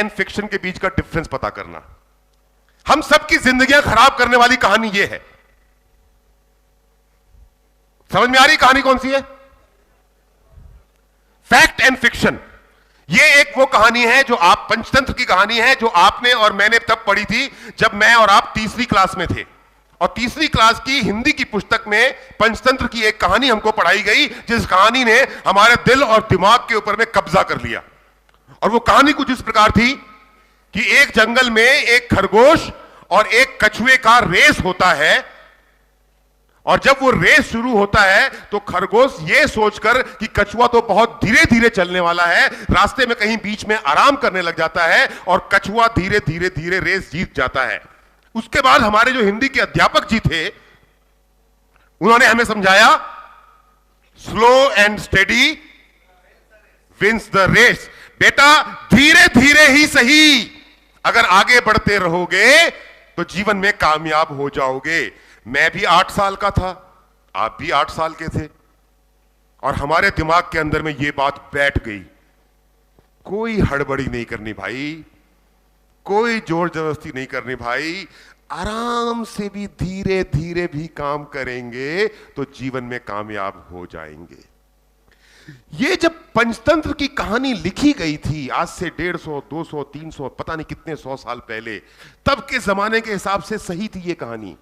And fiction के बीच का difference पता करना। हम सबकी जिंदगियां खराब करने वाली कहानी यह है। समझ में आ रही कहानी कौन सी है? Fact and fiction. यह एक वो कहानी है जो आप, पंचतंत्र की कहानी है जो आपने और मैंने तब पढ़ी थी जब मैं और आप तीसरी क्लास में थे। और तीसरी क्लास की हिंदी की पुस्तक में पंचतंत्र की एक कहानी हमको पढ़ाई गई, जिस कहानी ने हमारे दिल और दिमाग के ऊपर में कब्जा कर लिया। और वो कहानी कुछ इस प्रकार थी कि एक जंगल में एक खरगोश और एक कछुए का रेस होता है। और जब वो रेस शुरू होता है तो खरगोश ये सोचकर कि कछुआ तो बहुत धीरे धीरे चलने वाला है, रास्ते में कहीं बीच में आराम करने लग जाता है और कछुआ धीरे धीरे धीरे रेस जीत जाता है। उसके बाद हमारे जो हिंदी के अध्यापक जी थे, उन्होंने हमें समझाया, slow and steady wins the race. बेटा धीरे धीरे ही सही, अगर आगे बढ़ते रहोगे तो जीवन में कामयाब हो जाओगे। मैं भी 8 साल का था, आप भी 8 साल के थे, और हमारे दिमाग के अंदर में यह बात बैठ गई, कोई हड़बड़ी नहीं करनी भाई, कोई जोर जबरदस्ती नहीं करनी भाई, आराम से भी धीरे धीरे भी काम करेंगे तो जीवन में कामयाब हो जाएंगे। ये जब पंचतंत्र की कहानी लिखी गई थी आज से 150, 200, 300 पता नहीं कितने 100 साल पहले, तब के जमाने के हिसाब से सही थी ये कहानी,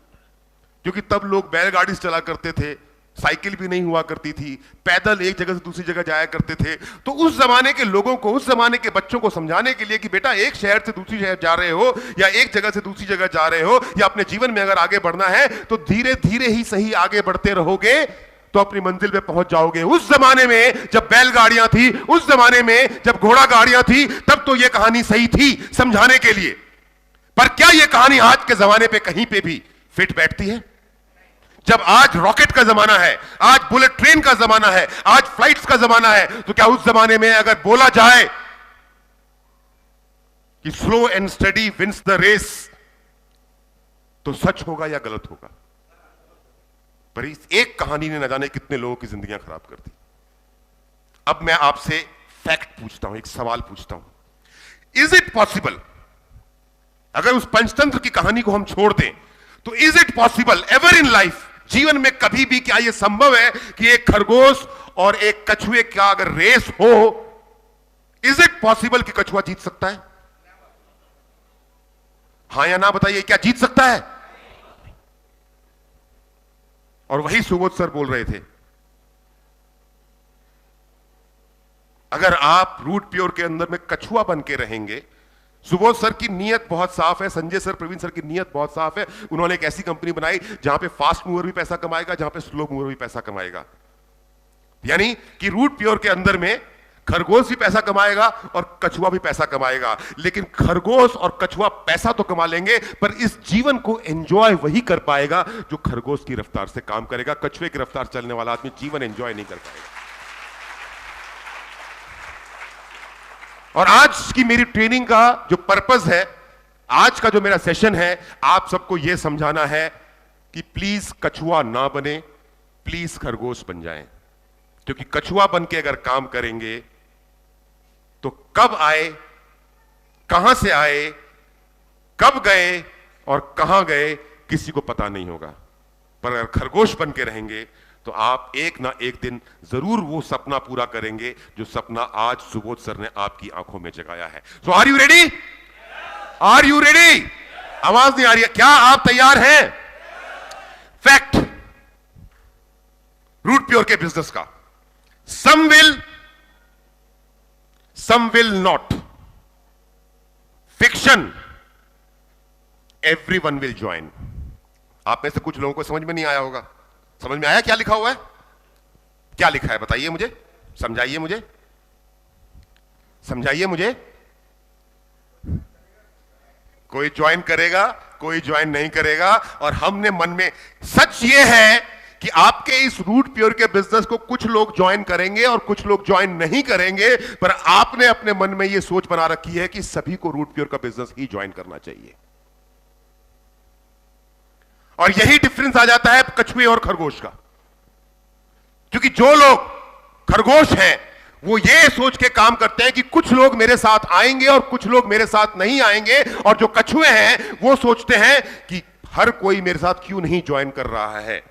क्योंकि तब लोग बैलगाड़ी से चला करते थे, साइकिल भी नहीं हुआ करती थी, पैदल एक जगह से दूसरी जगह जाया करते थे। तो उस जमाने के लोगों को, उस जमाने के बच्चों को समझाने के लिए कि बेटा एक शहर से दूसरी शहर जा रहे हो या एक जगह से दूसरी जगह जा रहे हो या अपने जीवन में अगर आगे बढ़ना है तो धीरे धीरे ही सही आगे बढ़ते रहोगे तो अपनी मंजिल पे पहुंच जाओगे। उस जमाने में जब बैलगाड़ियां थी, उस जमाने में जब घोड़ा गाड़ियां थी, तब तो यह कहानी सही थी समझाने के लिए। पर क्या यह कहानी आज के जमाने पे कहीं पे भी फिट बैठती है? जब आज रॉकेट का जमाना है, आज बुलेट ट्रेन का जमाना है, आज फ्लाइट्स का जमाना है, तो क्या उस जमाने में अगर बोला जाए कि slow and steady wins the race, तो सच होगा या गलत होगा? पर इस एक कहानी ने न जाने कितने लोगों की जिंदगियां खराब कर दी। अब मैं आपसे फैक्ट पूछता हूं, एक सवाल पूछता हूं, इज इट पॉसिबल, अगर उस पंचतंत्र की कहानी को हम छोड़ दें, तो is it possible ever in life, जीवन में कभी भी क्या यह संभव है कि एक खरगोश और एक कछुए का अगर रेस हो, इज इट पॉसिबल कि कछुआ जीत सकता है? हां या ना बताइए, क्या जीत सकता है? और वही सुबोध सर बोल रहे थे, अगर आप रूट प्योर के अंदर में कछुआ बन के रहेंगे। सुबोध सर की नीयत बहुत साफ है, संजय सर, प्रवीण सर की नीयत बहुत साफ है। उन्होंने एक ऐसी कंपनी बनाई जहां पे फास्ट मूवर भी पैसा कमाएगा, जहां पे स्लो मूवर भी पैसा कमाएगा। यानी कि रूट प्योर के अंदर में खरगोश भी पैसा कमाएगा और कछुआ भी पैसा कमाएगा। लेकिन खरगोश और कछुआ पैसा तो कमा लेंगे, पर इस जीवन को एंजॉय वही कर पाएगा जो खरगोश की रफ्तार से काम करेगा। कछुए की रफ्तार चलने वाला आदमी जीवन एंजॉय नहीं कर पाएगा। और आज की मेरी ट्रेनिंग का जो पर्पस है, आज का जो मेरा सेशन है, आप सबको यह समझाना है कि प्लीज कछुआ ना बने, प्लीज खरगोश बन जाएं। क्योंकि कछुआ बन के अगर काम करेंगे तो कब आए, कहां से आए, कब गए और कहां गए किसी को पता नहीं होगा। पर अगर खरगोश बन के रहेंगे तो आप एक ना एक दिन जरूर वो सपना पूरा करेंगे जो सपना आज सुबोध सर ने आपकी आंखों में जगाया है। So are you ready? Are you ready? आवाज नहीं आ रही है, क्या आप तैयार हैं? फैक्ट रूट प्योर के बिजनेस का, some will not. Fiction, everyone will join. आप में से कुछ लोगों को समझ में नहीं आया होगा। समझ में आया क्या लिखा हुआ है? क्या लिखा है बताइए मुझे, समझाइए मुझे, समझाइए मुझे। कोई ज्वाइन करेगा, कोई ज्वाइन नहीं करेगा। और हमने मन में, सच ये है कि आपके इस रूट प्योर के बिजनेस को कुछ लोग ज्वाइन करेंगे और कुछ लोग ज्वाइन नहीं करेंगे, पर आपने अपने मन में यह सोच बना रखी है कि सभी को रूट प्योर का बिजनेस ही ज्वाइन करना चाहिए। और यही डिफरेंस आ जाता है कछुए और खरगोश का। क्योंकि जो लोग खरगोश हैं वो ये सोच के काम करते हैं कि कुछ लोग मेरे साथ आएंगे और कुछ लोग मेरे साथ नहीं आएंगे, और जो कछुए हैं वो सोचते हैं कि हर कोई मेरे साथ क्यों नहीं ज्वाइन कर रहा है,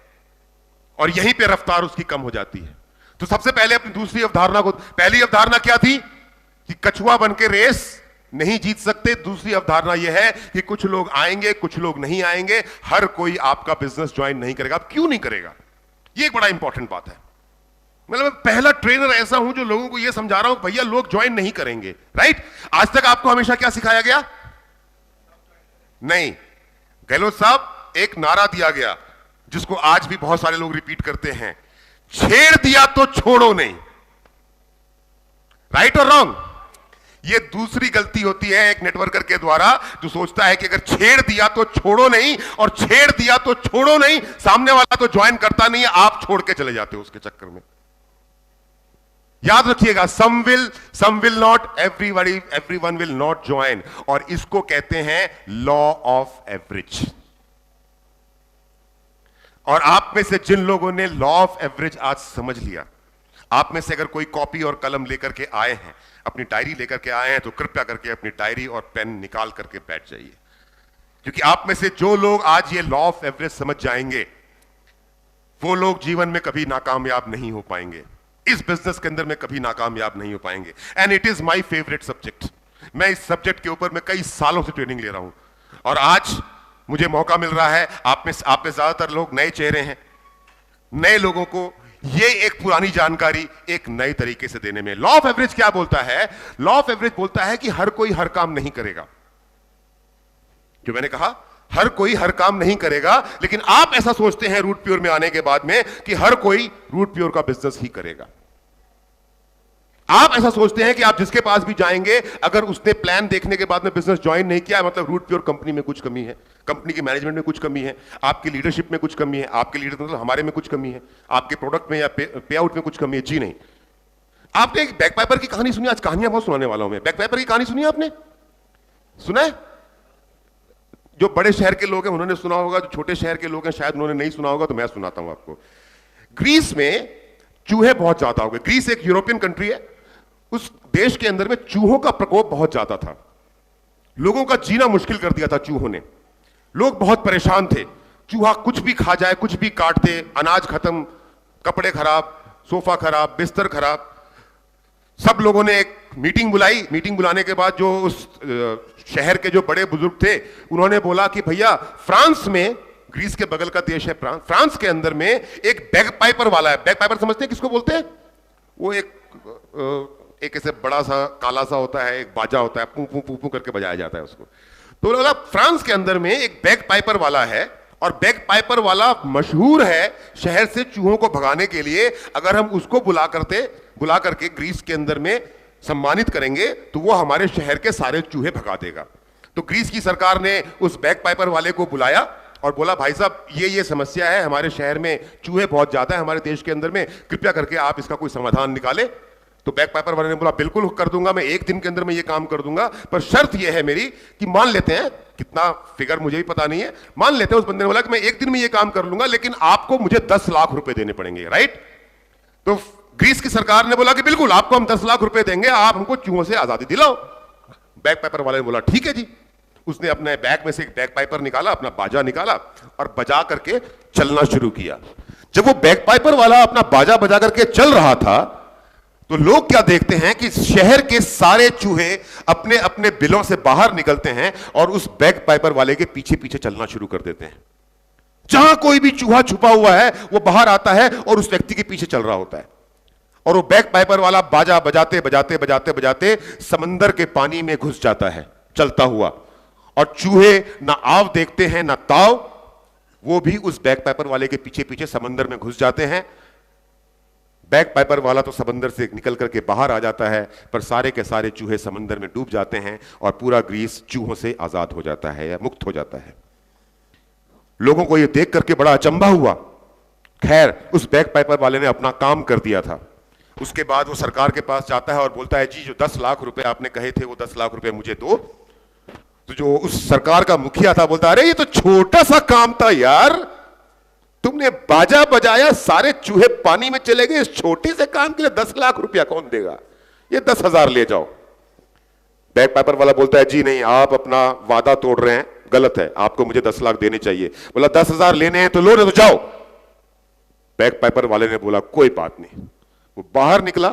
और यहीं पे रफ्तार उसकी कम हो जाती है। तो सबसे पहले अपनी दूसरी अवधारणा को, पहली अवधारणा क्या थी कि कछुआ बन के रेस नहीं जीत सकते। दूसरी अवधारणा यह है कि कुछ लोग आएंगे कुछ लोग नहीं आएंगे, हर कोई आपका बिजनेस ज्वाइन नहीं करेगा। अब क्यों नहीं करेगा, यह एक बड़ा इंपॉर्टेंट बात है। मतलब पहला ट्रेनर ऐसा हूं जो लोगों को यह समझा रहा हूं भैया लोग ज्वाइन नहीं करेंगे, राइट। आज तक आपको हमेशा क्या सिखाया गया? नहीं, गहलोत साहब एक नारा दिया गया जिसको आज भी बहुत सारे लोग रिपीट करते हैं, छेड़ दिया तो छोड़ो नहीं। राइट और रॉन्ग? ये दूसरी गलती होती है एक नेटवर्कर के द्वारा जो सोचता है कि अगर छेड़ दिया तो छोड़ो नहीं, और छेड़ दिया तो छोड़ो नहीं, सामने वाला तो ज्वाइन करता नहीं है, आप छोड़ के चले जाते हो उसके चक्कर में। याद रखिएगा, some will not, everyone will not join, और इसको कहते हैं लॉ ऑफ एवरेज। और आप में से जिन लोगों ने लॉ ऑफ एवरेज आज समझ लिया, आप में से अगर कोई कॉपी और कलम लेकर के आए हैं, अपनी डायरी लेकर के आए हैं, तो कृपया करके अपनी डायरी और पेन निकाल करके बैठ जाइए, क्योंकि आप में से जो लोग आज ये लॉ ऑफ एवरेज समझ जाएंगे वो लोग जीवन में कभी नाकामयाब नहीं हो पाएंगे, इस बिजनेस के अंदर में कभी नाकामयाब नहीं हो पाएंगे। And it is my favourite subject. मैं इस सब्जेक्ट के ऊपर मैं कई सालों से ट्रेनिंग ले रहा हूं, और आज मुझे मौका मिल रहा है। आप में ज्यादातर लोग नए चेहरे हैं, नए लोगों को ये एक पुरानी जानकारी एक नए तरीके से देने में। लॉ ऑफ एवरेज क्या बोलता है? लॉ ऑफ एवरेज बोलता है कि हर कोई हर काम नहीं करेगा। जो मैंने कहा, हर कोई हर काम नहीं करेगा, लेकिन आप ऐसा सोचते हैं रूट प्योर में आने के बाद में कि हर कोई रूट प्योर का बिजनेस ही करेगा। आप ऐसा सोचते हैं कि आप जिसके पास भी जाएंगे, अगर उसने प्लान देखने के बाद में बिजनेस ज्वाइन नहीं किया, मतलब रूट प्योर कंपनी में कुछ कमी है, कंपनी के मैनेजमेंट में कुछ कमी है, आपकी लीडरशिप में कुछ कमी है, आपके लीडर मतलब हमारे में कुछ कमी है, आपके प्रोडक्ट में या पे आउट में कुछ कमी है। जी नहीं। आपने एक बैकपाइपर की कहानी सुनी? आज कहानियां बहुत सुनाने वाला हूं मैं। बैकपाइपर की कहानी सुनी आपने? सुना है? जो बड़े शहर के लोग हैं उन्होंने सुना होगा, जो छोटे शहर के लोग हैं शायद उन्होंने नहीं सुना होगा, तो मैं सुनाता हूं आपको। ग्रीस में चूहे बहुत ज्यादा हो गए। ग्रीस एक यूरोपियन कंट्री है, उस देश के अंदर में चूहों का प्रकोप बहुत ज्यादा था, लोगों का जीना मुश्किल कर दिया था चूहों ने। लोग बहुत परेशान थे, चूहा कुछ भी खा जाए, कुछ भी काट दे, अनाज खत्म, कपड़े खराब, सोफा खराब, बिस्तर खराब। सब लोगों ने एक मीटिंग बुलाई। मीटिंग बुलाने के बाद जो उस शहर के जो बड़े बुजुर्ग थे उन्होंने बोला कि भैया, फ्रांस में, ग्रीस के बगल का देश है फ्रांस के अंदर में एक बैगपाइपर वाला है। बैगपाइपर समझते हैं किसको बोलते हैं? वो एक ऐसे बड़ा सा काला सा होता है, एक बाजा होता है, पू पू पू पू करके बजाया जाता है उसको। तो बोला फ्रांस के अंदर में एक बैगपाइपर वाला है, और बैगपाइपर वाला मशहूर है शहर से चूहों को भगाने के लिए। अगर हम उसको बुला करके ग्रीस के अंदर में सम्मानित करेंगे तो वो हमारे शहर के सारे चूहे भगा देगा। तो ग्रीस की सरकार ने उस बैगपाइपर वाले को बुलाया और बोला, भाई साहब ये समस्या है, हमारे शहर में चूहे बहुत ज्यादा है, हमारे देश के अंदर में, कृपया करके आप इसका कोई समाधान निकाले। तो बैगपाइपर वाले ने बोला, बिल्कुल कर दूंगा, मैं एक दिन के अंदर में ये काम कर दूंगा, पर शर्त ये है मेरी कि मान लेते हैं, कितना फिगर मुझे भी पता नहीं है, मान लेते हैं उस बंदे ने बोला कि मैं एक दिन में ये काम कर लूंगा, लेकिन आपको मुझे 10 लाख रुपए देने पड़ेंगे। राइट? तो ग्रीस की सरकार ने बोला कि बिल्कुल आपको हम 10 लाख रुपए देंगे, आप हमको चूहों से आजादी दिलाओ। बैगपाइपर वाले ने बोला ठीक है जी। उसने अपने बैग में से एक बैगपाइपर निकाला, अपना बाजा निकाला और बजा करके चलना शुरू किया। जब वो बैगपाइपर वाला अपना बाजा बजा करके चल रहा था तो लोग क्या देखते हैं कि शहर के सारे चूहे अपने अपने बिलों से बाहर निकलते हैं और उस बैगपाइपर वाले के पीछे पीछे चलना शुरू कर देते हैं। जहां कोई भी चूहा छुपा हुआ है वो बाहर आता है और उस व्यक्ति के पीछे चल रहा होता है, और वो बैगपाइपर वाला बाजा बजाते बजाते बजाते बजाते समंदर के पानी में घुस जाता है चलता हुआ, और चूहे ना आव देखते हैं ना ताव, वो भी उस बैगपाइपर वाले के पीछे पीछे समंदर में घुस जाते हैं। बैगपाइपर वाला तो समंदर से निकल करके बाहर आ जाता है, पर सारे के सारे चूहे समंदर में डूब जाते हैं और पूरा ग्रीस चूहों से आजाद हो जाता है या मुक्त हो जाता है। लोगों को यह देख करके बड़ा अचंभा हुआ। खैर, उस बैगपाइपर वाले ने अपना काम कर दिया था। उसके बाद वो सरकार के पास जाता है और बोलता है, जी जो 10 लाख रुपए आपने कहे थे वो 10 लाख रुपए मुझे दो। तो जो उस सरकार का मुखिया था बोलता, अरे ये तो छोटा सा काम था यार, तुमने बाजा बजाया, सारे चूहे पानी में चले गए, इस छोटे से काम के लिए 10 लाख रुपया कौन देगा? ये 10,000 ले जाओ। बैग पाइपर वाला बोलता है जी नहीं, आप अपना वादा तोड़ रहे हैं, गलत है, आपको मुझे 10 लाख देने चाहिए। बोला 10,000 लेने हैं तो लो, तो जाओ। बैग पाइपर वाले ने बोला कोई बात नहीं। वो बाहर निकला,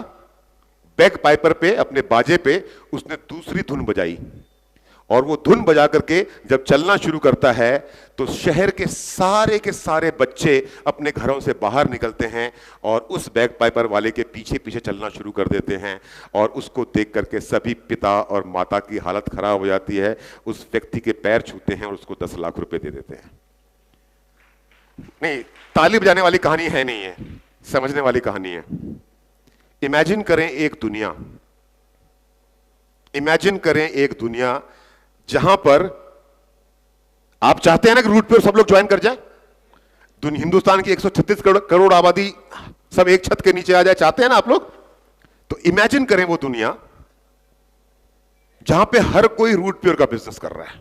बैग पाइपर पे, अपने बाजे पे उसने दूसरी धुन बजाई, और वो धुन बजा करके जब चलना शुरू करता है तो शहर के सारे बच्चे अपने घरों से बाहर निकलते हैं और उस बैग पाइपर वाले के पीछे पीछे चलना शुरू कर देते हैं। और उसको देख करके सभी पिता और माता की हालत खराब हो जाती है। उस व्यक्ति के पैर छूते हैं और उसको 10 लाख रुपए दे देते हैं। नहीं, ताली बजाने वाली कहानी है नहीं है, समझने वाली कहानी है। इमेजिन करें एक दुनिया जहां पर आप चाहते हैं ना कि रूट पे सब लोग ज्वाइन कर जाए। हिंदुस्तान की 136 करोड़ आबादी सब एक छत के नीचे आ जाए, चाहते हैं ना आप लोग? तो इमेजिन करें वो दुनिया जहां पे हर कोई रूट प्योर का बिजनेस कर रहा है,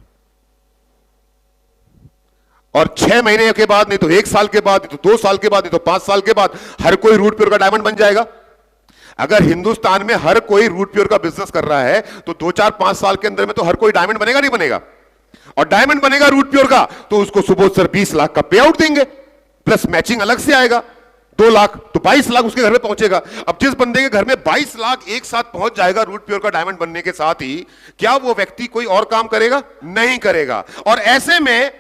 और 6 महीने के बाद, नहीं तो 1 साल के बाद, नहीं तो 2 साल के बाद, नहीं तो 5 साल के बाद हर कोई रूट प्योर का डायमंड बन जाएगा। अगर हिंदुस्तान में हर कोई रूट प्योर का बिजनेस कर रहा है तो 2, 4, 5 साल के अंदर में तो हर कोई डायमंड बनेगा, नहीं बनेगा? और डायमंड बनेगा रूट प्योर का तो उसको सुबोध सर 20 लाख का पे आउट देंगे, प्लस मैचिंग अलग से आएगा 2 लाख, तो 22 लाख उसके घर में पहुंचेगा। अब जिस बंदे के घर में 22 लाख एक साथ पहुंच जाएगा रूट प्योर का डायमंड बनने के साथ ही, क्या वो व्यक्ति कोई और काम करेगा? नहीं करेगा। और ऐसे में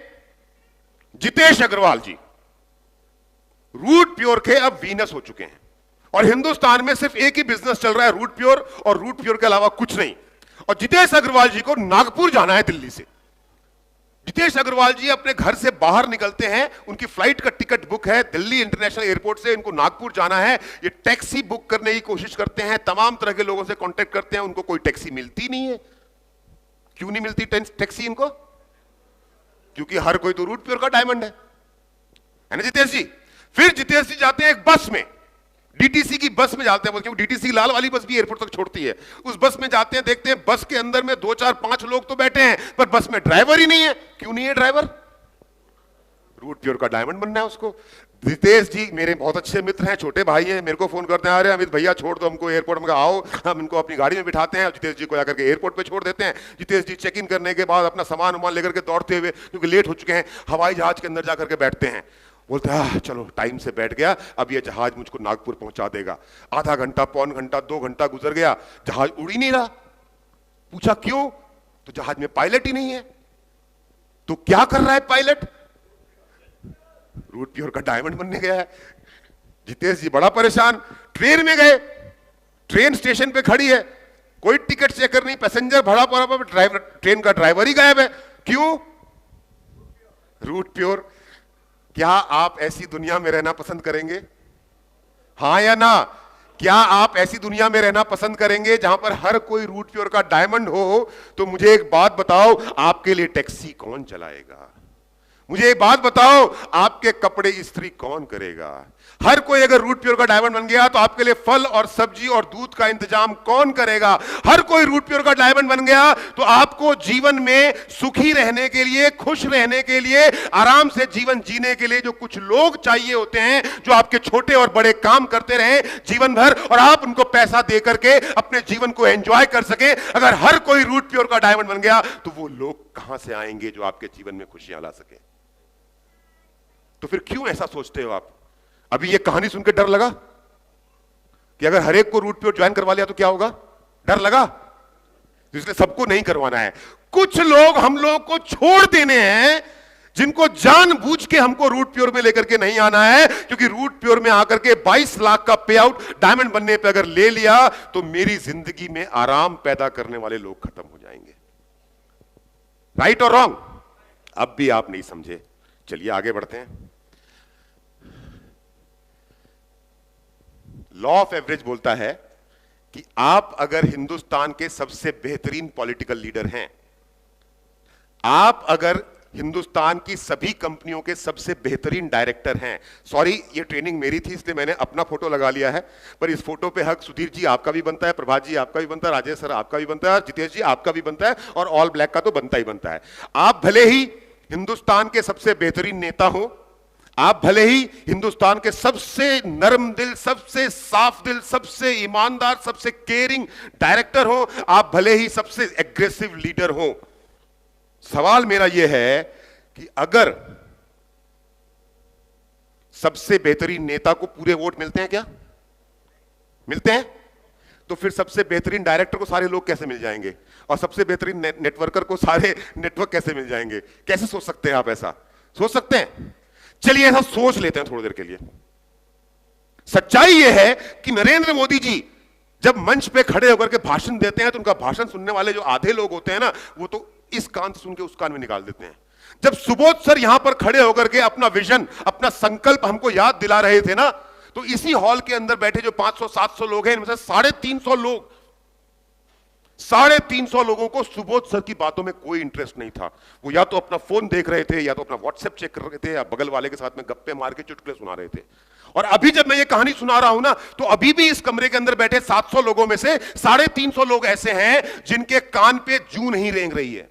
जितेश अग्रवाल जी रूट प्योर के अब वीनस हो चुके हैं, और हिंदुस्तान में सिर्फ एक ही बिजनेस चल रहा है, रूट प्योर, और रूट प्योर के अलावा कुछ नहीं। और जितेश अग्रवाल जी को नागपुर जाना है दिल्ली से। जितेश अग्रवाल जी अपने घर से बाहर निकलते हैं, उनकी फ्लाइट का टिकट बुक है दिल्ली इंटरनेशनल एयरपोर्ट से, इनको नागपुर जाना है। ये टैक्सी बुक करने की कोशिश करते हैं, तमाम तरह के लोगों से कांटेक्ट करते हैं, उनको कोई टैक्सी मिलती नहीं है। क्यों नहीं मिलती टैक्सी इनको? क्योंकि हर कोई तो रूट प्योर का डायमंड है ना जितेश जी। फिर जितेश जी जाते हैं एक बस में, डीटीसी की बस में जाते हैं, क्योंकि डीटीसी लाल वाली बस भी एयरपोर्ट तक छोड़ती है। उस बस में जाते हैं, देखते हैं बस के अंदर में 2, 4, 5 लोग तो बैठे हैं, पर बस में ड्राइवर ही नहीं है। क्यों नहीं है ड्राइवर? रूट प्योर का डायमंड बनना है उसको। जितेश जी मेरे बहुत अच्छे मित्र हैं, छोटे भाई हैं, मेरे को फोन करते हैं, अरे अमित भैया छोड़ दो हमको एयरपोर्ट में, आओ हम इनको अपनी गाड़ी में बिठाते हैं, जितेश जी को जाकर के एयरपोर्ट पे छोड़ देते हैं। जितेश जी चेक इन करने के बाद अपना सामान वामान लेकर के दौड़ते हुए, क्योंकि लेट हो चुके हैं, हवाई जहाज के अंदर जाकर के बैठते हैं। बोलते हैं चलो टाइम से बैठ गया, अब ये जहाज मुझको नागपुर पहुंचा देगा। आधा घंटा, पौन घंटा, 2 घंटा गुजर गया, जहाज उड़ ही नहीं रहा। पूछा क्यों? तो जहाज में पायलट ही नहीं है। तो क्या कर रहा है पायलट? रूट प्योर का डायमंड बनने गया है। जितेश जी बड़ा परेशान। ट्रेन में गए, ट्रेन स्टेशन पे खड़ी है, कोई टिकट चेकर नहीं, पैसेंजर भरा पड़ा, ड्राइवर, ट्रेन का ड्राइवर ही गायब है। क्यों? रूट प्योर। क्या आप ऐसी दुनिया में रहना पसंद करेंगे? हां या ना? क्या आप ऐसी दुनिया में रहना पसंद करेंगे जहां पर हर कोई रूट प्योर का डायमंड हो? तो मुझे एक बात बताओ, आपके लिए टैक्सी कौन चलाएगा? मुझे एक बात बताओ, आपके कपड़े इस्त्री कौन करेगा? हर कोई अगर रूट प्योर का डायमंड बन गया तो आपके लिए फल और सब्जी और दूध का इंतजाम कौन करेगा? हर कोई रूट प्योर का डायमंड बन गया तो आपको जीवन में सुखी रहने के लिए, खुश रहने के लिए, आराम से जीवन जीने के लिए जो कुछ लोग चाहिए होते हैं, जो आपके छोटे और बड़े काम करते रहे जीवन भर, और आप उनको पैसा दे करके अपने जीवन को एंजॉय कर सके, अगर हर कोई रूट प्योर का डायमंड बन गया तो वो लोग कहां से आएंगे जो आपके जीवन में खुशियां ला सके? तो फिर क्यों ऐसा सोचते हो आप? अभी ये कहानी सुनकर डर लगा कि अगर हर एक को रूट प्योर ज्वाइन करवा लिया तो क्या होगा? डर लगा, इसलिए सबको नहीं करवाना है। कुछ लोग हम लोगों को छोड़ देने हैं, जिनको जानबूझ के हमको रूट प्योर में लेकर के नहीं आना है, क्योंकि रूट प्योर में आकर के 22 लाख का पे आउट डायमंड बनने पे अगर ले लिया तो मेरी जिंदगी में आराम पैदा करने वाले लोग खत्म हो जाएंगे। राइट और रॉन्ग? अब भी आप नहीं समझे, चलिए आगे बढ़ते हैं। लॉ ऑफ एवरेज बोलता है कि आप अगर हिंदुस्तान के सबसे बेहतरीन पॉलिटिकल लीडर हैं, आप अगर हिंदुस्तान की सभी कंपनियों के सबसे बेहतरीन डायरेक्टर हैं, सॉरी ये ट्रेनिंग मेरी थी इसलिए मैंने अपना फोटो लगा लिया है, पर इस फोटो पे हक सुधीर जी आपका भी बनता है, प्रभात जी आपका भी बनता है, राजेश सर आपका भी बनता है, जितेश जी आपका भी बनता है, और ऑल ब्लैक का तो बनता ही बनता है। आप भले ही हिंदुस्तान के सबसे बेहतरीन नेता हो, आप भले ही हिंदुस्तान के सबसे नरम दिल, सबसे साफ दिल, सबसे ईमानदार, सबसे केयरिंग डायरेक्टर हो, आप भले ही सबसे एग्रेसिव लीडर हो, सवाल मेरा यह है कि अगर सबसे बेहतरीन नेता को पूरे वोट मिलते हैं, क्या मिलते हैं, तो फिर सबसे बेहतरीन डायरेक्टर को सारे लोग कैसे मिल जाएंगे, और सबसे बेहतरीन नेटवर्कर को सारे नेटवर्क कैसे मिल जाएंगे? कैसे सोच सकते हैं आप? ऐसा सोच सकते हैं? चलिए ऐसा सोच लेते हैं थोड़ी देर के लिए। सच्चाई यह है कि नरेंद्र मोदी जी जब मंच पे खड़े होकर के भाषण देते हैं तो उनका भाषण सुनने वाले जो आधे लोग होते हैं ना, वो तो इस कान से सुन के उस कान में निकाल देते हैं। जब सुबोध सर यहां पर खड़े होकर के अपना विजन, अपना संकल्प हमको याद दिला रहे थे ना, तो इसी हॉल के अंदर बैठे जो 500-700 लोग हैं, इनमें से 350 लोगों को सुबोध सर की बातों में कोई इंटरेस्ट नहीं था। वो या तो अपना फोन देख रहे थे, या तो अपना व्हाट्सएप चेक कर रहे थे, या बगल वाले के साथ में गप्पे मार के चुटकुले सुना रहे थे। और अभी जब मैं ये कहानी सुना रहा हूं ना, तो अभी भी इस कमरे के अंदर बैठे 700 लोगों में से 350 लोग ऐसे हैं जिनके कान पे जूं नहीं रेंग रही है।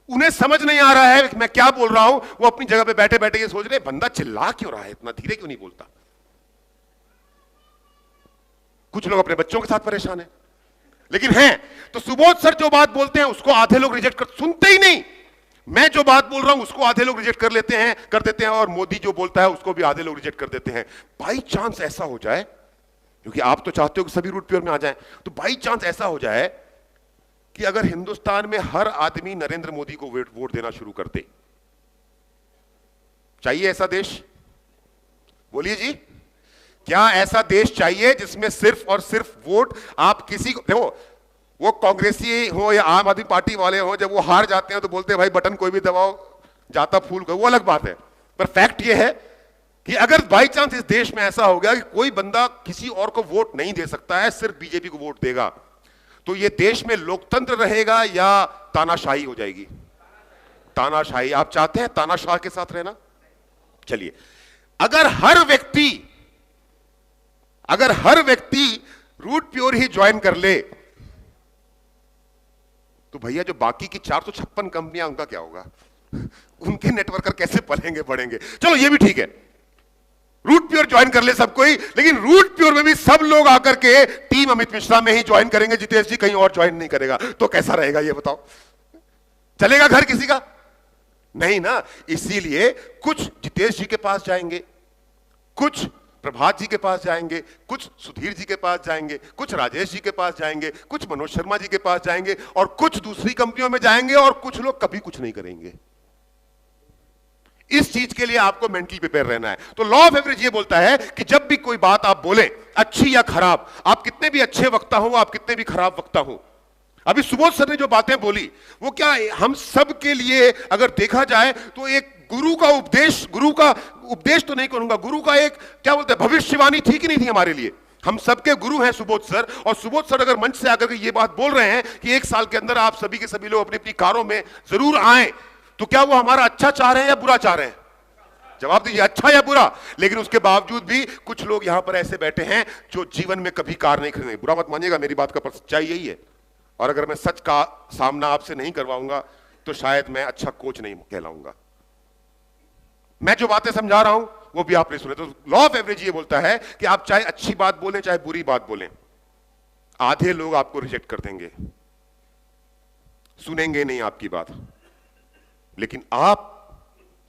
उन्हें समझ नहीं आ रहा है मैं क्या बोल रहा हूं। वो अपनी जगह पे बैठे बैठे ये सोच रहे, बंदा चिल्ला क्यों रहा है, इतना धीरे क्यों नहीं बोलता। कुछ लोग अपने बच्चों के साथ परेशान हैं, लेकिन हैं तो सुबोध सर जो बात बोलते हैं उसको आधे लोग रिजेक्ट कर, सुनते ही नहीं। मैं जो बात बोल रहा हूं उसको आधे लोग रिजेक्ट कर लेते हैं, कर देते हैं, और मोदी जो बोलता है उसको भी आधे लोग रिजेक्ट कर देते हैं। बाई चांस ऐसा हो जाए, क्योंकि आप तो चाहते हो कि सभी रूट प्योर में आ जाएं, तो बाई चांस ऐसा हो जाए कि अगर हिंदुस्तान में हर आदमी नरेंद्र मोदी को वोट देना शुरू कर दे, चाहिए ऐसा देश? बोलिए जी, क्या ऐसा देश चाहिए जिसमें सिर्फ और सिर्फ वोट आप किसी को, देखो वो कांग्रेसी हो या आम आदमी पार्टी वाले हो, जब वो हार जाते हैं तो बोलते हैं भाई बटन कोई भी दबाओ जाता फूल को, वो अलग बात है। पर फैक्ट ये है कि अगर बाई चांस इस देश में ऐसा हो गया कि कोई बंदा किसी और को वोट नहीं दे सकता है, सिर्फ बीजेपी को वोट देगा, तो ये देश में लोकतंत्र रहेगा या तानाशाही हो जाएगी? तानाशाही। आप चाहते हैं तानाशाह के साथ रहना? चलिए, अगर हर व्यक्ति रूट प्योर ही ज्वाइन कर ले, तो भैया जो बाकी की 456 कंपनियां, उनका क्या होगा? उनके नेटवर्कर कैसे पलेंगे बढ़ेंगे? चलो ये भी ठीक है, रूट प्योर ज्वाइन कर ले सब कोई, लेकिन रूट प्योर में भी सब लोग आकर के टीम अमित मिश्रा में ही ज्वाइन करेंगे, जितेश जी कहीं और ज्वाइन नहीं करेगा, तो कैसा रहेगा ये बताओ? चलेगा घर किसी का? नहीं ना। इसीलिए कुछ जितेश जी के पास जाएंगे, कुछ प्रभात जी के पास जाएंगे, कुछ सुधीर जी के पास जाएंगे, कुछ राजेश जी के पास जाएंगे, कुछ मनोज शर्मा जी के पास जाएंगे, और कुछ दूसरी कंपनियों में जाएंगे, और कुछ लोग कभी कुछ नहीं करेंगे। इस चीज के लिए आपको मेंटली प्रिपेयर रहना है। तो लॉ ऑफ एवरेज ये बोलता है कि जब भी कोई बात आप बोले, अच्छी या खराब, आप कितने भी अच्छे वक्ता हो, आप कितने भी खराब वक्ता हो, अभी सुबोध सर ने जो बातें बोली वो क्या हम सब के लिए अगर देखा जाए तो एक गुरु का उपदेश तो नहीं करूंगा, गुरु का एक क्या बोलते हैं भविष्यवाणी थी कि नहीं थी हमारे लिए? हम सबके गुरु हैं सुबोध सर, और सुबोध सर अगर मंच से आकर के ये बात बोल रहे हैं कि 1 साल के अंदर आप सभी के सभी लोग अपनी अपनी कारों में जरूर आए, तो क्या वो हमारा अच्छा चाह रहे हैं या बुरा चाह रहे हैं? जवाब दीजिए, अच्छा या बुरा? लेकिन उसके बावजूद भी कुछ लोग यहां पर ऐसे बैठे हैं जो जीवन में कभी कार नहीं खरीदेंगे। बुरा मत मानिएगा मेरी बात का, पर सच्चाई यही है। और अगर मैं सच का सामना आपसे नहीं करवाऊंगा तो शायद मैं अच्छा कोच नहीं कहलाऊंगा। मैं जो बातें समझा रहा हूं वो भी आपने सुने। तो लॉ ऑफ एवरेज ये बोलता है कि आप चाहे अच्छी बात बोलें चाहे बुरी बात बोलें, आधे लोग आपको रिजेक्ट कर देंगे, सुनेंगे नहीं आपकी बात। लेकिन आप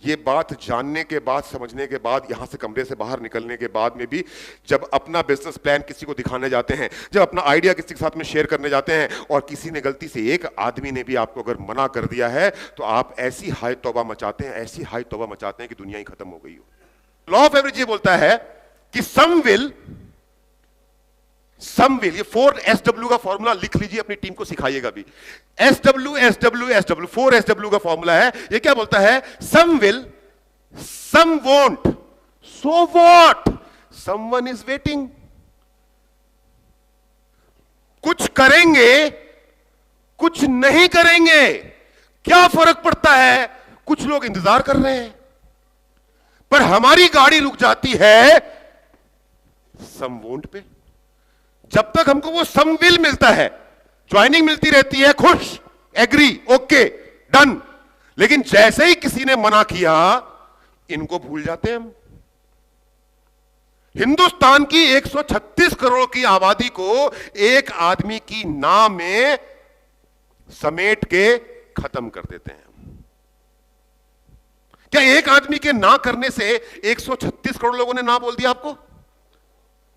ये बात जानने के बाद, समझने के बाद, यहां से कमरे से बाहर निकलने के बाद में भी जब अपना बिजनेस प्लान किसी को दिखाने जाते हैं, जब अपना आइडिया किसी के साथ में शेयर करने जाते हैं, और किसी ने गलती से, एक आदमी ने भी आपको अगर मना कर दिया है, तो आप ऐसी हाई तौबा मचाते हैं, ऐसी हाई तौबा मचाते हैं कि दुनिया ही खत्म हो गई हो। लॉ ऑफ एवरेज ये बोलता है कि सम विल, ये 4SW का फॉर्मूला लिख लीजिए, अपनी टीम को सिखाइएगा भी। SW 4SW का फॉर्मूला है। ये क्या बोलता है? Some will, some won't, so what, someone is waiting. कुछ करेंगे, कुछ नहीं करेंगे, क्या फर्क पड़ता है? कुछ लोग इंतजार कर रहे हैं, पर हमारी गाड़ी रुक जाती है सम वोंट पे। जब तक हमको वो सम विल मिलता है, ज्वाइनिंग मिलती रहती है, खुश, एग्री, ओके, डन। लेकिन जैसे ही किसी ने मना किया, इनको भूल जाते हैं हम। हिंदुस्तान की 136 करोड़ की आबादी को एक आदमी की नाम में समेट के खत्म कर देते हैं। क्या एक आदमी के ना करने से 136 करोड़ लोगों ने ना बोल दिया? आपको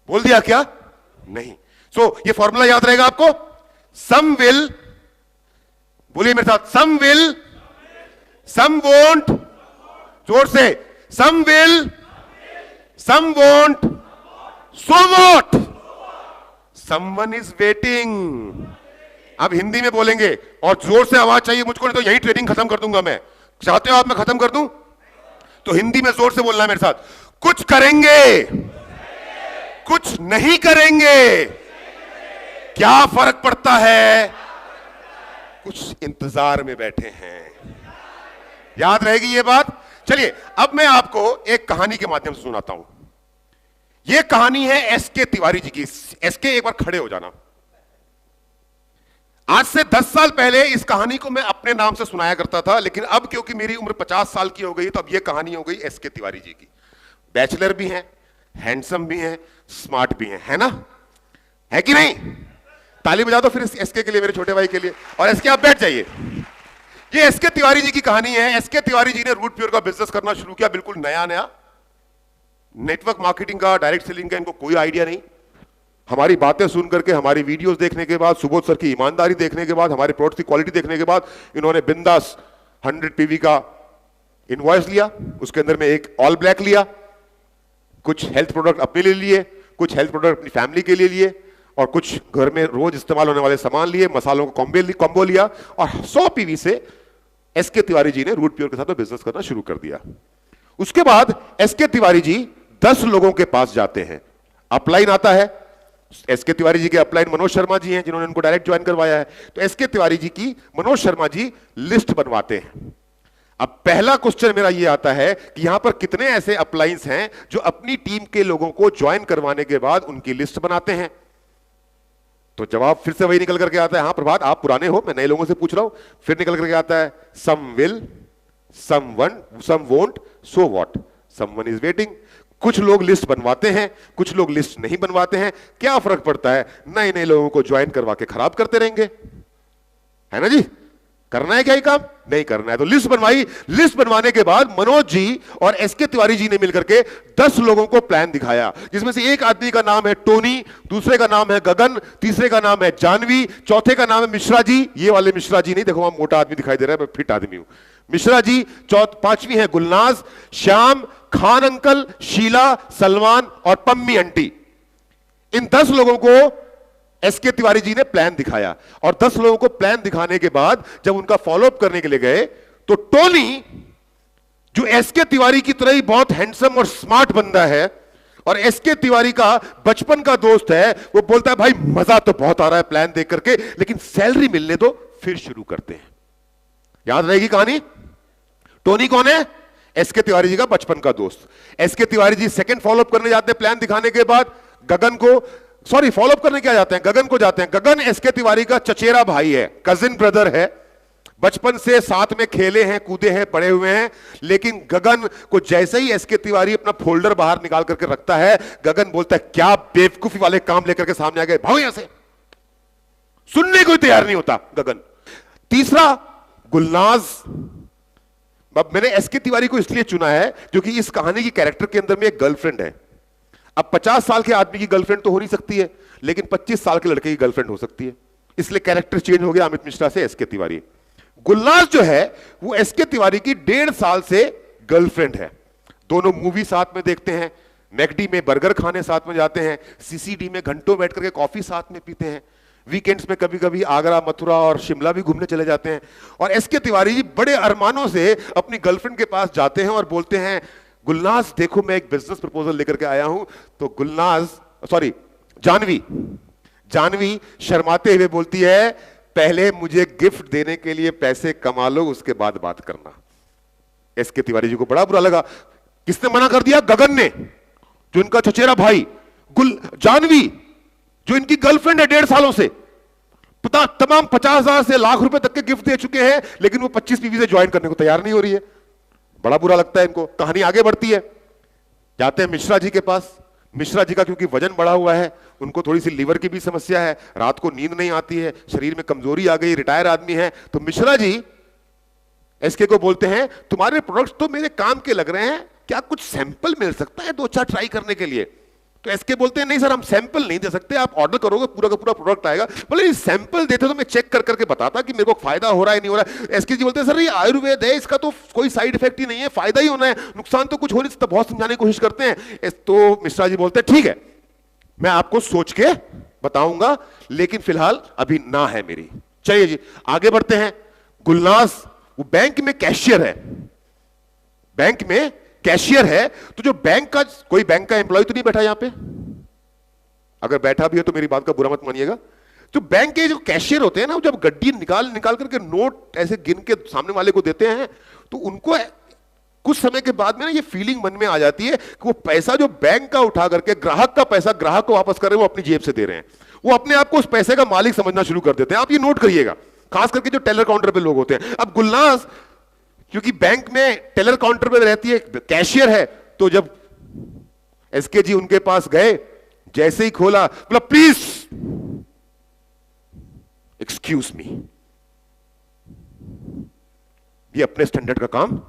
बोल दिया क्या? नहीं। ये फॉर्मूला याद रहेगा आपको। सम विल, बोलिए मेरे साथ, सम विल, सम वोंट, जोर से, some will, some won't, so what, someone is waiting. अब हिंदी में बोलेंगे और जोर से आवाज चाहिए मुझको, नहीं तो यही ट्रेनिंग खत्म कर दूंगा मैं। चाहते हो आप मैं खत्म कर दूं? तो हिंदी में जोर से बोलना है मेरे साथ। कुछ करेंगे, कुछ नहीं करेंगे, क्या फर्क पड़ता है? कुछ इंतजार में बैठे हैं। याद रहेगी ये बात? चलिए अब मैं आपको एक कहानी के माध्यम से सुनाता हूं। यह कहानी है एसके तिवारी जी की। एसके, एक बार खड़े हो जाना। आज से 10 साल पहले इस कहानी को मैं अपने नाम से सुनाया करता था, लेकिन अब क्योंकि मेरी उम्र 50 साल की हो गई तो अब यह कहानी हो गई एसके तिवारी जी की। बैचलर भी हैं, हैंडसम भी हैं, स्मार्ट भी हैं, है ना? है कि नहीं? ताली बजा दो फिर एसके के लिए, मेरे छोटे भाई के लिए। और एसके आप बैठ जाइए। ये एसके तिवारी जी की कहानी है। एसके तिवारी जी ने रूट प्योर का बिजनेस करना शुरू किया, बिल्कुल नया नया। नेटवर्क मार्केटिंग का, डायरेक्ट सेलिंग का इनको कोई आइडिया नहीं। हमारी बातें सुन करके, हमारी वीडियोस देखने के बाद, सुबोध सर की ईमानदारी देखने के बाद, हमारे प्रोडक्ट की क्वालिटी देखने के बाद इन्होंने बिंदास 100 पीवी का इनवॉइस लिया। उसके अंदर में एक ऑल ब्लैक लिया, कुछ हेल्थ प्रोडक्ट अपने लिए लिए, कुछ हेल्थ प्रोडक्ट अपनी फैमिली के लिए लिए, और कुछ घर में रोज इस्तेमाल होने वाले सामान लिए, मसालों का कॉम्बो लिया, और 100 पीवी से एसके तिवारी जी ने रूट प्योर के साथ में बिजनेस करना शुरू कर दिया। उसके बाद एसके तिवारी जी 10 लोगों के पास जाते हैं। अपलाइन आता है। एसके तिवारी जी के अपलाइन मनोज शर्मा जी हैं, जिन्होंने उनको डायरेक्ट ज्वाइन करवाया है। तो एसके तिवारी जी की मनोज शर्मा जी लिस्ट बनवाते हैं। अब पहला क्वेश्चन मेरा यह आता है कि यहां पर कितने ऐसे अपलाइंस हैं जो अपनी टीम के लोगों को ज्वाइन करवाने के बाद उनकी लिस्ट बनाते हैं? तो जवाब फिर से वही निकल करके आता है। हाँ प्रभात, आप पुराने हो, मैं नए लोगों से पूछ रहा हूं। फिर निकल करके आता है some will, some won't, so what, someone is waiting. कुछ लोग लिस्ट बनवाते हैं, कुछ लोग लिस्ट नहीं बनवाते हैं। क्या फर्क पड़ता है? नए नए लोगों को ज्वाइन करवा के खराब करते रहेंगे, है ना जी? करना है क्या ये काम? नहीं करना है। तो लिस्ट बनवाई। लिस्ट बनवाने के बाद मनोज जी और एसके तिवारी जी ने मिलकर के 10 लोगों को प्लान दिखाया, जिसमें से एक आदमी का नाम है टोनी, दूसरे का नाम है गगन, तीसरे का नाम है जानवी, चौथे का नाम है मिश्रा जी। ये वाले मिश्रा जी नहीं, देखो वहां मोटा आदमी दिखाई दे रहा है, मैं फिट आदमी हूं। मिश्रा जी। पांचवी है गुलनाज, श्याम, खान अंकल, शीला, सलमान और पम्मी आंटी। इन 10 लोगों को एसके तिवारी जी ने प्लान दिखाया, और 10 लोगों को प्लान दिखाने के बाद जब उनका फॉलोअप करने के लिए गए तो टोनी, जो एसके तिवारी की तरह ही बहुत हैंडसम और स्मार्ट बंदा है और एसके तिवारी का बचपन का दोस्त है, वो बोलता है भाई मजा तो बहुत आ रहा है प्लान देख करके, लेकिन सैलरी मिलने दो फिर शुरू करते हैं। याद रहेगी कहानी? टोनी कौन है? एसके तिवारी जी का बचपन का दोस्त। SK Tiwari ji second follow up करने जाते हैं प्लान दिखाने के बाद। गगन को, सॉरी फॉलोअप करने क्या जाते हैं, गगन को जाते हैं। गगन एसके तिवारी का चचेरा भाई है, कजिन ब्रदर है। बचपन से साथ में खेले हैं, कूदे हैं, पड़े हुए हैं। लेकिन गगन को जैसे ही एसके तिवारी अपना फोल्डर बाहर निकाल करके रखता है, गगन बोलता है क्या बेवकूफी वाले काम लेकर के सामने आ गए, भागो यहां से। सुनने को तैयार नहीं होता गगन। तीसरा गुलनाज। अब मैंने एसके तिवारी को इसलिए चुना है क्योंकि इस कहानी की कैरेक्टर के अंदर में एक गर्लफ्रेंड है। अब 50 साल के आदमी की गर्लफ्रेंड तो हो नहीं सकती है, लेकिन 25 साल के लड़के की गर्लफ्रेंड हो सकती है, इसलिए कैरेक्टर चेंज हो गया अमित मिश्रा से एसके तिवारी। गुलनाज जो है वो एसके तिवारी की 1.5 साल से गर्लफ्रेंड है। दोनों मूवी साथ में देखते हैं, मैकडी में बर्गर खाने साथ में जाते हैं, सीसीडी में घंटों बैठ करके कॉफी साथ में पीते हैं, वीकेंड्स में कभी कभी आगरा, मथुरा और शिमला भी घूमने चले जाते हैं। और एसके तिवारी जी बड़े अरमानों से अपनी गर्लफ्रेंड के पास जाते हैं और बोलते हैं गुलनाज देखो मैं एक बिजनेस प्रपोजल लेकर के आया हूं। तो गुलनाज, सॉरी जानवी शर्माते हुए बोलती है पहले मुझे गिफ्ट देने के लिए पैसे कमा लो, उसके बाद बात करना। एसके तिवारी जी को बड़ा बुरा लगा। किसने मना कर दिया? गगन ने, जो इनका चचेरा भाई। जानवी जो इनकी गर्लफ्रेंड है 1.5 सालों से, पता तमाम 50,000 से लाख रुपए तक के गिफ्ट दे चुके हैं, लेकिन वो 25 पीवी से ज्वाइन करने को तैयार नहीं हो रही है। बड़ा बुरा लगता है इनको। कहानी आगे बढ़ती है, जाते हैं मिश्रा जी के पास। मिश्रा जी का क्योंकि वजन बढ़ा हुआ है, उनको थोड़ी सी लीवर की भी समस्या है, रात को नींद नहीं आती है, शरीर में कमजोरी आ गई, रिटायर आदमी है। तो मिश्रा जी एसके को बोलते हैं, तुम्हारे प्रोडक्ट्स तो मेरे काम के लग रहे हैं, क्या कुछ सैंपल मिल सकता है 2-4 ट्राई करने के लिए? तो एसके बोलते हैं, नहीं सर, हम सैंपल नहीं दे सकते, आप ऑर्डर करोगे पूरा का पूरा प्रोडक्ट आएगा। बोले सैंपल देते तो मैं चेक कर करके बताता कि मेरे को फायदा हो रहा है नहीं हो रहा है। एसके जी बोलते हैं, सर ये आयुर्वेद है, इसका तो कोई साइड इफेक्ट ही नहीं है, फायदा ही होना है, नुकसान तो कुछ हो नहीं सकता। बहुत समझाने की कोशिश करते हैं। तो मिश्रा जी बोलते हैं, ठीक है, मैं आपको सोच के बताऊंगा, लेकिन फिलहाल अभी ना है मेरी। चलिए जी आगे बढ़ते हैं। गुलनाज वो बैंक में कैशियर है, बैंक में कैशियर है। तो जो बैंक का, कोई बैंक का एम्प्लॉय तो नहीं बैठा यहां पे? अगर बैठा भी है तो मेरी बात का बुरा मत मानिएगा। तो बैंक के जो कैशियर होते हैं ना, जब गड्डी निकाल करके नोट ऐसे गिन के सामने वाले को देते हैं, तो उनको कुछ समय के बाद में ना ये फीलिंग मन में आ जाती है कि वो पैसा जो बैंक का उठा करके ग्राहक का पैसा ग्राहक को वापस कर रहे हैं, वो अपनी जेब से दे रहे हैं। वो अपने आप को उस पैसे का मालिक समझना शुरू कर देते हैं। आप ये नोट करिएगा, खास करके जो टेलर काउंटर पे लोग होते हैं। अब गुलनाज क्योंकि बैंक में टेलर काउंटर पे रहती है, कैशियर है, तो जब एसके जी उनके पास गए, जैसे ही खोला, बोला प्लीज एक्सक्यूज मी, ये अपने स्टैंडर्ड का काम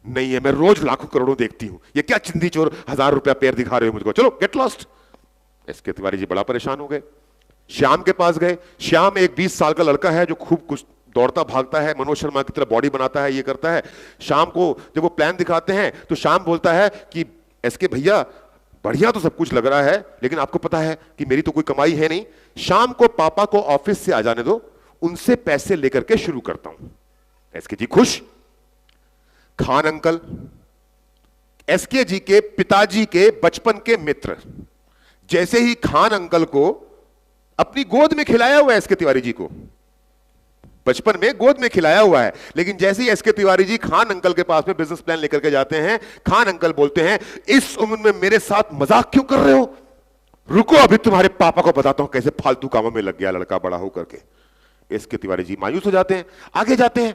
नहीं है, मैं रोज लाखों करोड़ों देखती हूं, ये क्या चिंदी चोर 1000 रुपया पैर दिखा रहे हो मुझको, चलो get lost. SK Tiwari ji बड़ा परेशान हो गए। श्याम के पास गए। श्याम एक 20 साल का लड़का है जो खूब कुछ दौड़ता भागता है, मनोज शर्मा की तरह बॉडी बनाता है, ये करता है। शाम को जब वो प्लान दिखाते हैं तो शाम बोलता है कि एसके भैया बढ़िया तो सब कुछ लग रहा है, लेकिन आपको पता है कि मेरी तो कोई कमाई है नहीं, शाम को पापा को ऑफिस से आ जाने दो, उनसे पैसे लेकर के शुरू करता हूं। एसके जी खुश। खान अंकल एसके जी के पिताजी के बचपन के मित्र, जैसे ही खान अंकल को अपनी गोद में खिलाया हुआ है, एसके तिवारी जी को बचपन में गोद में खिलाया हुआ है, लेकिन जैसे ही एसके तिवारी जी खान अंकल के पास में बिजनेस प्लान लेकर के जाते हैं, खान अंकल बोलते हैं, इस उम्र में मेरे साथ मजाक क्यों कर रहे हो, रुको अभी तुम्हारे पापा को बताता हूं कैसे फालतू कामों में लग गया लड़का बड़ा होकर के। एसके तिवारी जी मायूस हो जाते हैं। आगे जाते हैं।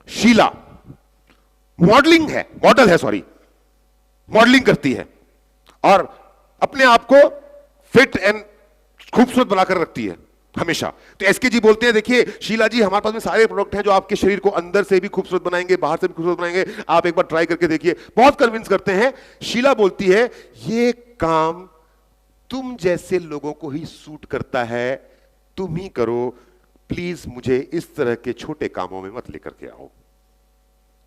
शीला मॉडलिंग है, मॉडल है, सॉरी मॉडलिंग करती है और अपने आप को फिट एंड खूबसूरत बनाकर रखती है हमेशा। तो एसके जी बोलते हैं, देखिए शीला जी, हमारे पास में सारे प्रोडक्ट हैं जो आपके शरीर को अंदर से भी खूबसूरत बनाएंगे, बाहर से भी खूबसूरत बनाएंगे, आप एक बार ट्राई करके देखिए। बहुत कन्विंस करते हैं। शीला बोलती है, ये काम तुम जैसे लोगों को ही सूट करता है, तुम ही करो, प्लीज मुझे इस तरह के छोटे कामों में मत लेकर के आओ।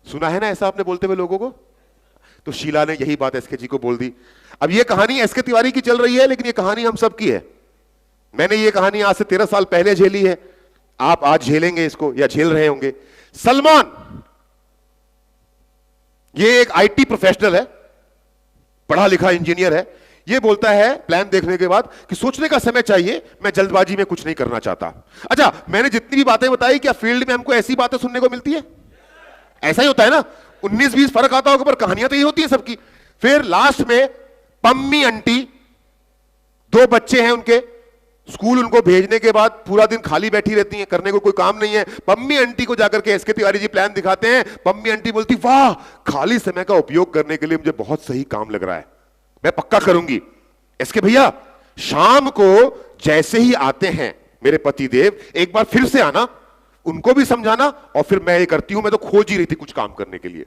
सुना है ना ऐसा आपने बोलते हुए लोगों को? तो शीला ने यही बात एसके जी को बोल दी। अब ये कहानी एसके तिवारी की चल रही है, लेकिन ये कहानी हम सबकी है। मैंने ये कहानी आज से 13 साल पहले झेली है, आप आज झेलेंगे इसको या झेल रहे होंगे। सलमान, ये एक आईटी प्रोफेशनल है, पढ़ा लिखा इंजीनियर है। ये बोलता है प्लान देखने के बाद कि सोचने का समय चाहिए, मैं जल्दबाजी में कुछ नहीं करना चाहता। अच्छा, मैंने जितनी भी बातें बताई, क्या फील्ड में हमको ऐसी बातें सुनने को मिलती है? ऐसा ही होता है ना, 19-20 फर्क आता होगा, पर कहानियां तो ये होती है सबकी। फिर लास्ट में पम्मी आंटी, 2 बच्चे हैं उनके, स्कूल उनको भेजने के बाद पूरा दिन खाली बैठी रहती हैं, करने को कोई काम नहीं है। पम्मी आंटी को जाकर के एसके तिवारी जी प्लान दिखाते हैं। पम्मी आंटी बोलती, वाह, खाली समय का उपयोग करने के लिए मुझे बहुत सही काम लग रहा है, मैं पक्का करूंगी। एसके भैया, शाम को जैसे ही आते हैं मेरे पतिदेव, एक बार फिर से आना, उनको भी समझाना, और फिर मैं ये करती हूं, मैं तो खोज ही रही थी कुछ काम करने के लिए।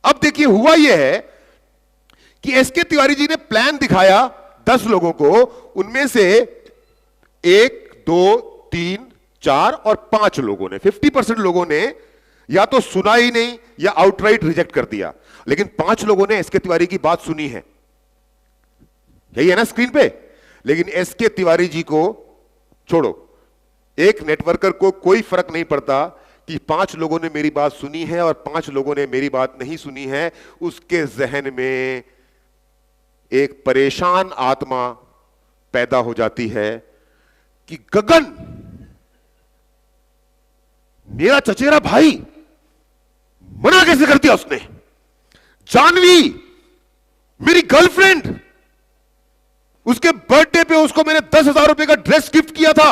अब देखिए हुआ यह है कि एसके तिवारी जी ने प्लान दिखाया 10 लोगों को, उनमें से 1, 2, 3, 4 और 5 लोगों ने, 50% लोगों ने या तो सुना ही नहीं या आउटराइट रिजेक्ट कर दिया, लेकिन 5 लोगों ने एसके तिवारी की बात सुनी है। यही है ना स्क्रीन पे। लेकिन एसके तिवारी जी को छोड़ो, एक नेटवर्कर को कोई फर्क नहीं पड़ता कि 5 लोगों ने मेरी बात सुनी है और 5 लोगों ने मेरी बात नहीं सुनी है। उसके जहन में एक परेशान आत्मा पैदा हो जाती है कि गगन, मेरा चचेरा भाई, मना कैसे कर दिया उसने? जानवी, मेरी गर्लफ्रेंड, उसके बर्थडे पे उसको मैंने 10,000 रुपए का ड्रेस गिफ्ट किया था,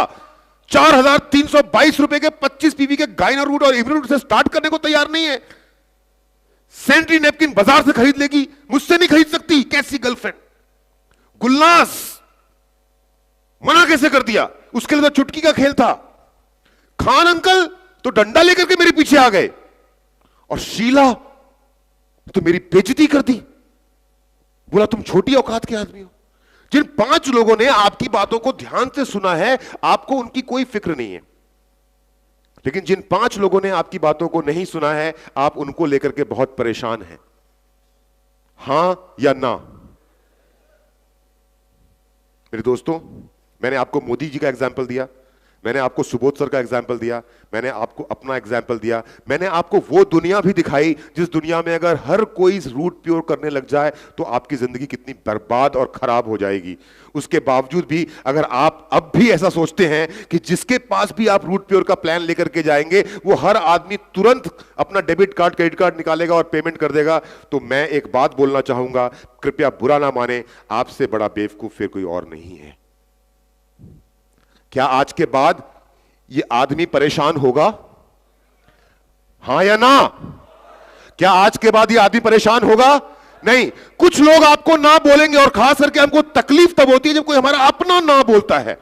4,322 रुपए के 25 पीवी के गाइनर रूट और इम्यूनिट से स्टार्ट करने को तैयार नहीं है। सैनिटरी नैपकिन बाजार से खरीद लेगी, मुझसे नहीं खरीद सकती। कैसी गर्लफ्रेंड। गुलनास मना कैसे कर दिया, उसके लिए तो चुटकी का खेल था। खान अंकल तो डंडा लेकर के मेरे पीछे आ गए, और शीला तो मेरी बेइज्जती कर दी, बोला तुम छोटी औकात के आदमी हो। जिन 5 लोगों ने आपकी बातों को ध्यान से सुना है, आपको उनकी कोई फिक्र नहीं है, लेकिन जिन 5 लोगों ने आपकी बातों को नहीं सुना है, आप उनको लेकर के बहुत परेशान हैं। हां या ना? मेरे दोस्तों, मैंने आपको मोदी जी का एग्जाम्पल दिया, मैंने आपको सुबोध सर का एग्जाम्पल दिया, मैंने आपको अपना एग्जाम्पल दिया, मैंने आपको वो दुनिया भी दिखाई जिस दुनिया में अगर हर कोई रूट प्योर करने लग जाए तो आपकी जिंदगी कितनी बर्बाद और खराब हो जाएगी। उसके बावजूद भी अगर आप अब भी ऐसा सोचते हैं कि जिसके पास भी आप रूट प्योर का प्लान लेकर के जाएंगे वो हर आदमी तुरंत अपना डेबिट कार्ड क्रेडिट कार्ड निकालेगा और पेमेंट कर देगा, तो मैं एक बात बोलना चाहूंगा, कृपया बुरा ना माने, आपसे बड़ा बेवकूफ फिर कोई और नहीं है। क्या आज के बाद ये आदमी परेशान होगा? हां या ना? क्या आज के बाद ये आदमी परेशान होगा? नहीं। कुछ लोग आपको ना बोलेंगे, और खास करके हमको तकलीफ तब होती है जब कोई हमारा अपना ना बोलता है।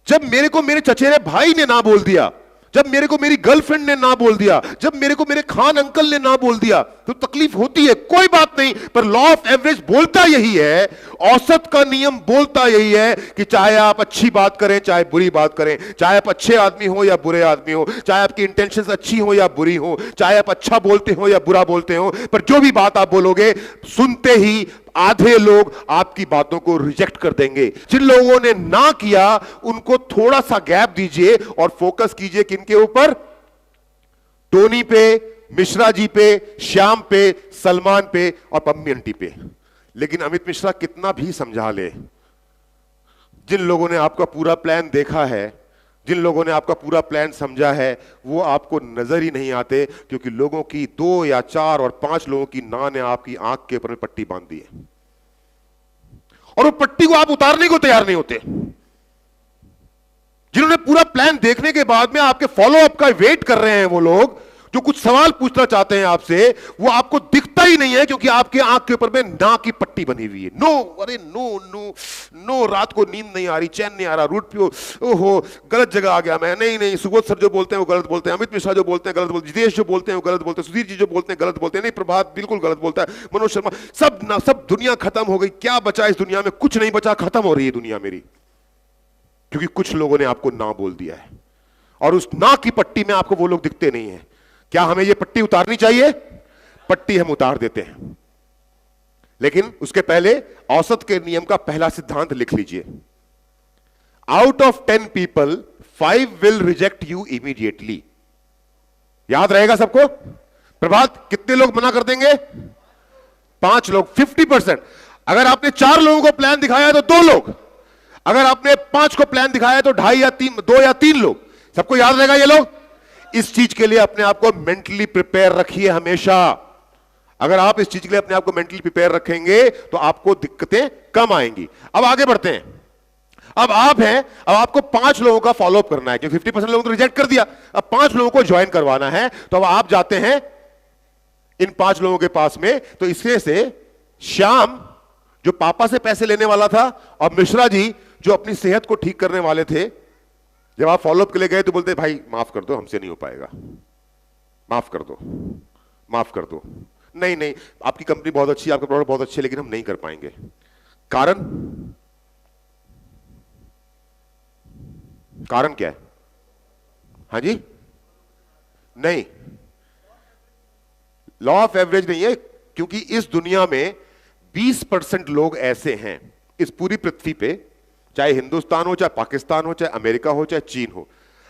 जब मेरे को मेरे चचेरे भाई ने ना बोल दिया, जब मेरे को मेरी गर्लफ्रेंड ने ना बोल दिया, जब मेरे को मेरे खान अंकल ने ना बोल दिया, तो तकलीफ होती है, कोई बात नहीं। पर लॉ ऑफ एवरेज बोलता यही है, औसत का नियम बोलता यही है कि चाहे आप अच्छी बात करें चाहे बुरी बात करें, चाहे आप अच्छे आदमी हो या बुरे आदमी हो, चाहे आपकी इंटेंशंस अच्छी हो या बुरी हो, चाहे आप अच्छा बोलते हो या बुरा बोलते हो, पर जो भी बात आप बोलोगे, सुनते ही आधे लोग आपकी बातों को रिजेक्ट कर देंगे। जिन लोगों ने ना किया उनको थोड़ा सा गैप दीजिए और फोकस कीजिए किनके ऊपर? टोनी पे, मिश्रा जी पे, श्याम पे, सलमान पे और पम्मी आंटी पे। लेकिन अमित मिश्रा कितना भी समझा ले, जिन लोगों ने आपका पूरा प्लान देखा है, जिन लोगों ने आपका पूरा प्लान समझा है, वो आपको नजर ही नहीं आते, क्योंकि लोगों की 2 या 4 और 5 लोगों की नां ने आपकी आंख के ऊपर पट्टी बांध दी है, और वो पट्टी को आप उतारने को तैयार नहीं होते। जिन्होंने पूरा प्लान देखने के बाद में आपके फॉलो अप का वेट कर रहे हैं, वो लोग जो कुछ सवाल पूछना चाहते हैं आपसे, वो आपको दिखता ही नहीं है, क्योंकि आपके आंख के ऊपर में ना की पट्टी बनी हुई है। नो, अरे नो नो नो, रात को नींद नहीं आ रही, चैन नहीं आ रहा, रूट पे, ओहो गलत जगह आ गया मैं, नहीं नहीं, सुबोध सर जो बोलते हैं वो गलत बोलते हैं, अमित मिश्रा जो बोलते हैं गलत बोलते हैं, जितेश जो बोलते हैं वो गलत बोलते हैं, सुधीर जी जो बोलते हैं गलत बोलते हैं, नहीं प्रभात बिल्कुल गलत बोलता है, मनोज शर्मा, सब दुनिया खत्म हो गई। क्या बचा इस दुनिया में? कुछ नहीं बचा, खत्म हो रही है दुनिया मेरी, क्योंकि कुछ लोगों ने आपको ना बोल दिया है, और उस ना की पट्टी में आपको वो लोग दिखते नहीं है। क्या हमें ये पट्टी उतारनी चाहिए? पट्टी हम उतार देते हैं, लेकिन उसके पहले औसत के नियम का पहला सिद्धांत लिख लीजिए। Out of 10 people 5 will reject you immediately. याद रहेगा सबको? प्रभात, कितने लोग मना कर देंगे? 5 लोग, 50%। अगर आपने 4 लोगों को प्लान दिखाया तो 2 लोग, अगर आपने 5 को प्लान दिखाया तो 2 या 3 लोग। सबको याद रहेगा ये लोग? इस चीज के लिए अपने आप को मेंटली प्रिपेयर रखिए हमेशा। अगर आप इस चीज के लिए अपने आप को मेंटली प्रिपेयर रखेंगे तो आपको दिक्कतें कम आएंगी। अब आगे बढ़ते हैं। अब आप हैं, अब आपको 5 लोगों का फॉलोअप करना है, क्योंकि 50% लोगों को रिजेक्ट कर दिया, अब 5 लोगों को ज्वाइन करवाना है। तो अब आप जाते हैं इन 5 लोगों के पास में, तो इसमें से श्याम जो पापा से पैसे लेने वाला था, और मिश्रा जी जो अपनी सेहत को ठीक करने वाले थे, जब आप फॉलोअप के लिए गए तो बोलते भाई माफ कर दो, हमसे नहीं हो पाएगा, माफ कर दो, माफ कर दो, नहीं नहीं आपकी कंपनी बहुत अच्छी है, आपके प्रोडक्ट बहुत अच्छे, लेकिन हम नहीं कर पाएंगे। कारण? कारण क्या है? हाँ जी, नहीं, लॉ ऑफ एवरेज नहीं है, क्योंकि इस दुनिया में 20% लोग ऐसे हैं इस पूरी पृथ्वी पे, चाहे हिंदुस्तान हो, चाहे पाकिस्तान हो, चाहे अमेरिका हो, चाहे चीन हो,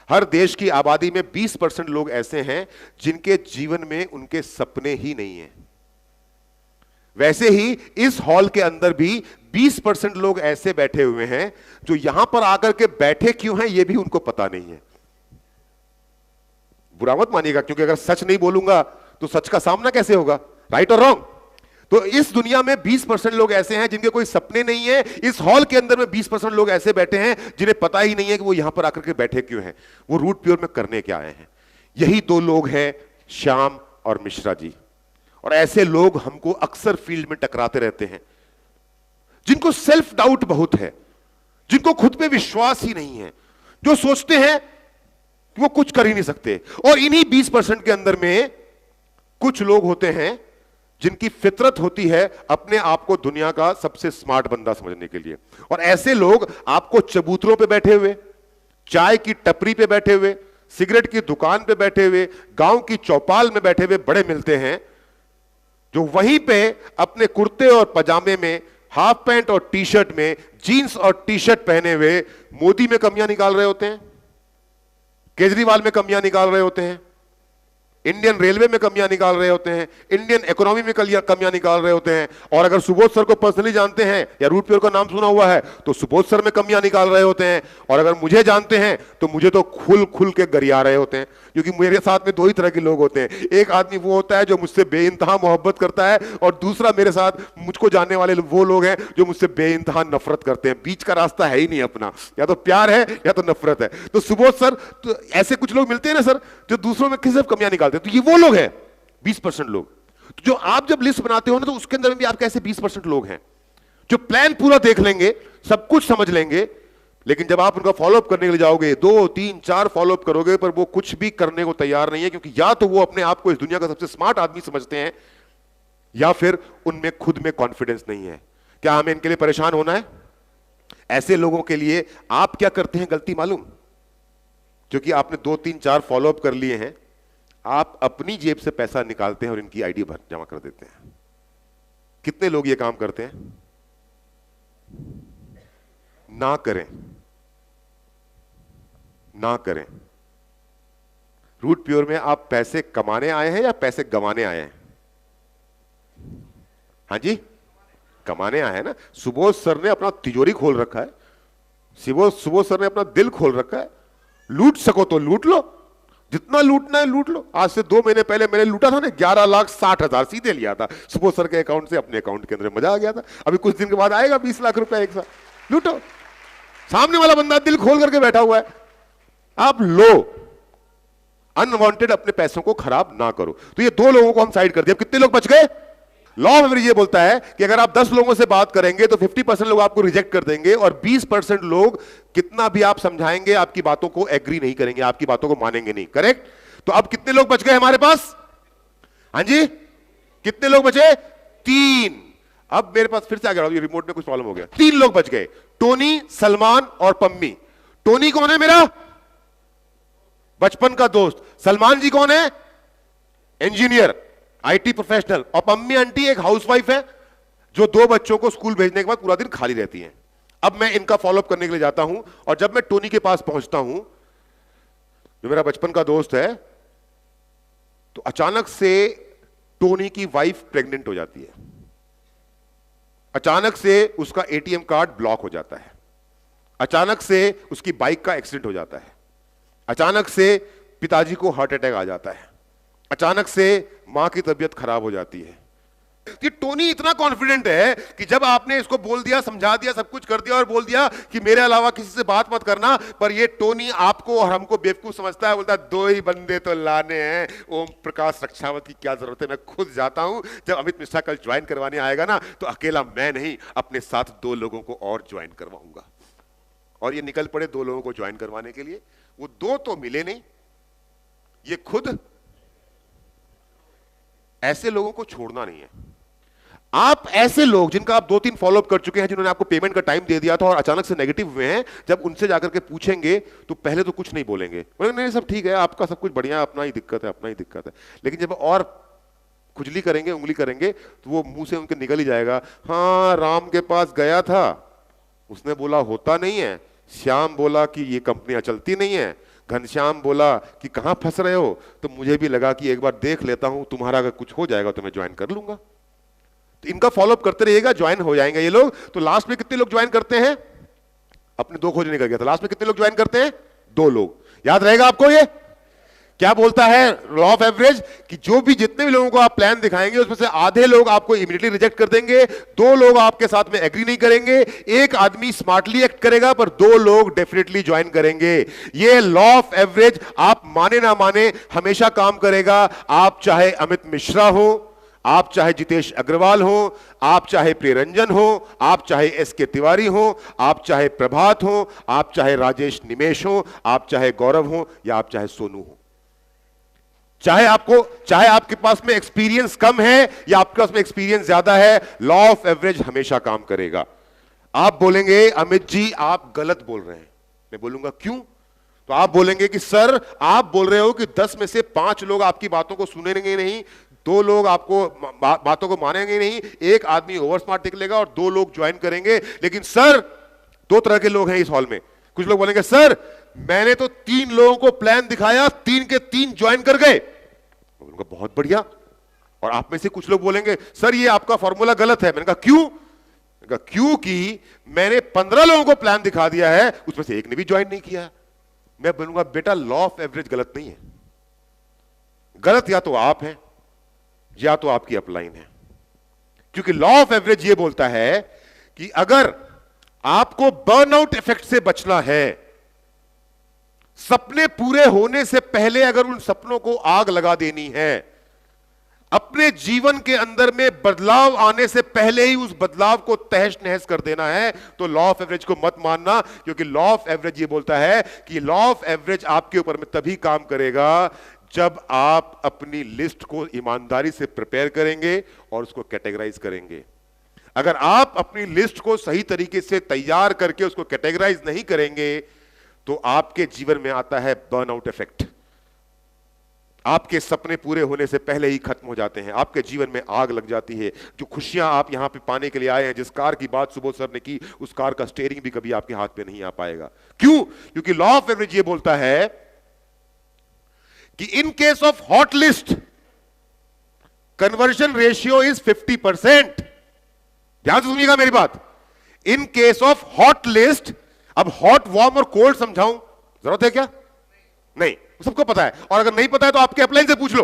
हर देश की आबादी में 20% लोग ऐसे हैं जिनके जीवन में उनके सपने ही नहीं हैं। वैसे ही इस हॉल के अंदर भी 20% लोग ऐसे बैठे हुए हैं जो यहां पर आकर के बैठे क्यों हैं यह भी उनको पता नहीं है। बुरा मत मानिएगा, क्योंकि अगर सच नहीं बोलूंगा तो सच का सामना कैसे होगा? राइट और रॉन्ग? तो इस दुनिया में 20% लोग ऐसे हैं जिनके कोई सपने नहीं है। इस हॉल के अंदर में 20% लोग ऐसे बैठे हैं जिन्हें पता ही नहीं है कि वो यहां पर आकर के बैठे क्यों हैं, वो रूट प्योर में करने क्या आए हैं। यही 2 लोग हैं, श्याम और मिश्रा जी, और ऐसे लोग हमको अक्सर फील्ड में टकराते रहते हैं, जिनको सेल्फ डाउट बहुत है, जिनको खुद पे विश्वास ही नहीं है, जो सोचते हैं कि वो कुछ कर ही नहीं सकते। और इन्हीं 20% के अंदर में कुछ लोग होते हैं जिनकी फितरत होती है अपने आप को दुनिया का सबसे स्मार्ट बंदा समझने के लिए। और ऐसे लोग आपको चबूतरों पे बैठे हुए, चाय की टपरी पे बैठे हुए, सिगरेट की दुकान पे बैठे हुए, गांव की चौपाल में बैठे हुए बड़े मिलते हैं, जो वहीं पे अपने कुर्ते और पजामे में, हाफ पैंट और टी शर्ट में, जीन्स और टी शर्ट पहने हुए मोदी में कमियां निकाल रहे होते हैं, केजरीवाल में कमियां निकाल रहे होते हैं, इंडियन रेलवे में कमियां निकाल रहे होते हैं, इंडियन इकोनॉमी में कमियां निकाल रहे होते हैं। और अगर सुबोध सर को पर्सनली जानते हैं या रूट प्योर का नाम सुना हुआ है तो सुबोध सर में कमियां निकाल रहे होते हैं। और अगर मुझे जानते हैं तो मुझे तो खुल खुल के गरिया रहे होते हैं, क्योंकि मेरे साथ में दो ही तरह के लोग होते हैं। एक आदमी वो होता है जो मुझसे बेइंतहा मोहब्बत करता है, और दूसरा मेरे साथ मुझको जानने वाले वो लोग हैं जो मुझसे बेइंतहा नफरत करते हैं। बीच का रास्ता है ही नहीं अपना, या तो प्यार है या तो नफरत है। तो सुबोध सर, तो ऐसे कुछ लोग मिलते हैं ना सर, जो दूसरों में किसी कमियां निकालते हैं, तो ये वो लोग हैं 20% लोग। तो जो आप जब लिस्ट बनाते हो ना, तो उसके अंदर भी आपके ऐसे 20% लोग हैं जो प्लान पूरा देख लेंगे, सब कुछ समझ लेंगे, लेकिन जब आप उनका फॉलोअप करने के लिए जाओगे, 2, 3, 4 फॉलोअप करोगे, पर वो कुछ भी करने को तैयार नहीं है, क्योंकि या तो वो अपने आप को इस दुनिया का सबसे स्मार्ट आदमी समझते हैं, या फिर उनमें खुद में कॉन्फिडेंस नहीं है। क्या हमें इनके लिए परेशान होना है? ऐसे लोगों के लिए आप क्या करते हैं गलती मालूम? क्योंकि आपने 2, 3, 4 फॉलोअप कर लिए हैं, आप अपनी जेब से पैसा निकालते हैं और इनकी आईडी भर जमा कर देते हैं। कितने लोग ये काम करते हैं? ना करें, ना करें। रूट प्योर में आप पैसे कमाने आए हैं या पैसे गंवाने आए हैं? हाँ जी, कमाने आए हैं ना। सुबोध सर ने अपना तिजोरी खोल रखा है, सुबोध सर ने अपना दिल खोल रखा है। लूट सको तो लूट लो, जितना लूटना है लूट लो। आज से 2 महीने पहले मैंने लूटा था ना, 11,60,000 सीधे लिया था सुबोध सर के अकाउंट से अपने अकाउंट के अंदर। मजा आ गया था। अभी कुछ दिन के बाद आएगा 20 लाख रुपया एक साथ। लूटो, सामने वाला बंदा दिल खोल करके बैठा हुआ है, आप लो। अनवांटेड अपने पैसों को खराब ना करो। तो ये 2 लोगों को हम साइड कर दिया। कितने लोग बच गए? लॉ ऑफ एवरेज ये बोलता है कि अगर आप 10 लोगों से बात करेंगे तो 50% लोग आपको रिजेक्ट कर देंगे, और 20% लोग कितना भी आप समझाएंगे आपकी बातों को एग्री नहीं करेंगे, आपकी बातों को मानेंगे नहीं। करेक्ट? तो अब कितने लोग बच गए हमारे पास? हाँ जी, कितने लोग बचे? 3। अब मेरे पास फिर से आ गया, रिमोट में कुछ प्रॉब्लम हो गया। 3 लोग बच गए, टोनी, सलमान और पम्मी। टोनी कौन है? मेरा बचपन का दोस्त। सलमान जी कौन है? Engineer, IT professional. और पम्मी आंटी एक हाउसवाइफ है जो 2 बच्चों को स्कूल भेजने के बाद पूरा दिन खाली रहती हैं। अब मैं इनका फॉलोअप करने के लिए जाता हूं, और जब मैं टोनी के पास पहुंचता हूं, जो मेरा बचपन का दोस्त है, तो अचानक से टोनी की वाइफ प्रेग्नेंट हो जाती है। अचानक से उसका एटीएम कार्ड ब्लॉक हो जाता है। अचानक से उसकी बाइक का एक्सीडेंट हो जाता है। अचानक से पिताजी को हार्ट अटैक आ जाता है। अचानक से मां की तबीयत खराब हो जाती है। ये टोनी इतना कॉन्फिडेंट है कि जब आपने इसको बोल दिया, समझा दिया, सब कुछ कर दिया और बोल दिया कि मेरे अलावा किसी से बात मत करना, पर ये टोनी आपको और हमको बेवकूफ समझता है। बोलता है 2 ही बंदे तो लाने हैं, ओम प्रकाश रक्षावत की क्या जरूरत है, मैं खुद जाता हूं। जब अमित मिश्रा कल ज्वाइन करवाने आएगा ना, तो अकेला मैं नहीं, अपने साथ 2 लोगों को और ज्वाइन करवाऊंगा। और ये निकल पड़े 2 लोगों को ज्वाइन करवाने के लिए। वो 2 तो मिले नहीं, ये खुद। ऐसे लोगों को छोड़ना नहीं है। आप ऐसे लोग जिनका आप 2-3 फॉलोअप कर चुके हैं, जिन्होंने आपको पेमेंट का टाइम दे दिया था और अचानक से नेगेटिव हुए हैं, जब उनसे जाकर के पूछेंगे तो पहले तो कुछ नहीं बोलेंगे, नहीं सब ठीक है, आपका सब कुछ बढ़िया, अपना ही दिक्कत है, अपना ही दिक्कत है। लेकिन जब और खुजली करेंगे, उंगली करेंगे, तो वो मुंह से उनके निकल ही जाएगा, हाँ राम के पास गया था, उसने बोला होता नहीं है, श्याम बोला कि ये कंपनियां चलती नहीं है, घनश्याम बोला कि कहां फंस रहे हो, तो मुझे भी लगा कि एक बार देख लेता हूं, तुम्हारा अगर कुछ हो जाएगा तो मैं ज्वाइन कर लूंगा। तो इनका फॉलोअप करते रहिएगा, ज्वाइन हो जाएंगे ये लोग। तो लास्ट में कितने लोग ज्वाइन करते हैं? अपने 2 खोजने निकल गया था, लास्ट में कितने लोग ज्वाइन करते हैं? 2 लोग। याद रहेगा आपको ये? क्या बोलता है लॉ ऑफ एवरेज? कि जो भी जितने भी लोगों को आप प्लान दिखाएंगे उसमें से आधे लोग आपको इमीडिएटली रिजेक्ट कर देंगे, 2 लोग आपके साथ में एग्री नहीं करेंगे, एक आदमी स्मार्टली एक्ट करेगा पर 2 लोग डेफिनेटली ज्वाइन करेंगे। ये लॉ ऑफ एवरेज आप माने ना माने हमेशा काम करेगा। आप चाहे अमित मिश्रा हो, आप चाहे जितेश अग्रवाल हो, आप चाहे प्रियरंजन हो, आप चाहे एसके तिवारी हो, आप चाहे प्रभात हो, आप चाहे राजेश निमेश हो, आप चाहे गौरव हो या आप चाहे सोनू हो, चाहे आपके पास में एक्सपीरियंस कम है या आपके पास में एक्सपीरियंस ज्यादा है, लॉ ऑफ एवरेज हमेशा काम करेगा। आप बोलेंगे अमित जी आप गलत बोल रहे हैं, मैं बोलूंगा क्यों? तो आप बोलेंगे कि सर आप बोल रहे हो कि 10 में से 5 लोग आपकी बातों को सुनेंगे नहीं, 2 लोग आपको बातों को मानेंगे नहीं, एक आदमी ओवर स्मार्ट निकलेगा और 2 लोग ज्वाइन करेंगे। लेकिन सर 2 तरह के लोग हैं इस हॉल में। कुछ लोग बोलेंगे सर मैंने तो 3 लोगों को प्लान दिखाया, 3 के 3 ज्वाइन कर गए, उनका बहुत बढ़िया। और आप में से कुछ लोग बोलेंगे सर ये आपका फॉर्मूला गलत है। मैंने कहा क्यों? क्योंकि मैंने 15 लोगों को प्लान दिखा दिया है, उसमें से एक ने भी ज्वाइन नहीं किया। मैं बोलूंगा बेटा लॉ ऑफ एवरेज गलत नहीं है, गलत या तो आप हैं या तो आपकी अपलाइन है। क्योंकि लॉ ऑफ एवरेज यह बोलता है कि अगर आपको बर्नआउट इफेक्ट से बचना है, सपने पूरे होने से पहले अगर उन सपनों को आग लगा देनी है, अपने जीवन के अंदर में बदलाव आने से पहले ही उस बदलाव को तहस नहस कर देना है, तो लॉ ऑफ एवरेज को मत मानना। क्योंकि लॉ ऑफ एवरेज ये बोलता है कि लॉ ऑफ एवरेज आपके ऊपर में तभी काम करेगा जब आप अपनी लिस्ट को ईमानदारी से प्रिपेयर करेंगे और उसको कैटेगराइज करेंगे। अगर आप अपनी लिस्ट को सही तरीके से तैयार करके उसको कैटेगराइज नहीं करेंगे तो आपके जीवन में आता है बर्नआउट इफेक्ट। आपके सपने पूरे होने से पहले ही खत्म हो जाते हैं, आपके जीवन में आग लग जाती है। जो खुशियां आप यहां पे पाने के लिए आए हैं, जिस कार की बात सुबोध सर ने की, उस कार का स्टीयरिंग भी कभी आपके हाथ पे नहीं आ पाएगा। क्यों? क्योंकि लॉ ऑफ एवरेज ये बोलता है कि in case of hot list conversion ratio is 50%। ध्यान से सुनिएगा मेरी बात। In case of hot list, अब हॉट वार्म और कोल्ड समझाऊं जरूरत है क्या? नहीं, सबको पता है। और अगर नहीं पता है तो आपके अपलाइन से पूछ लो,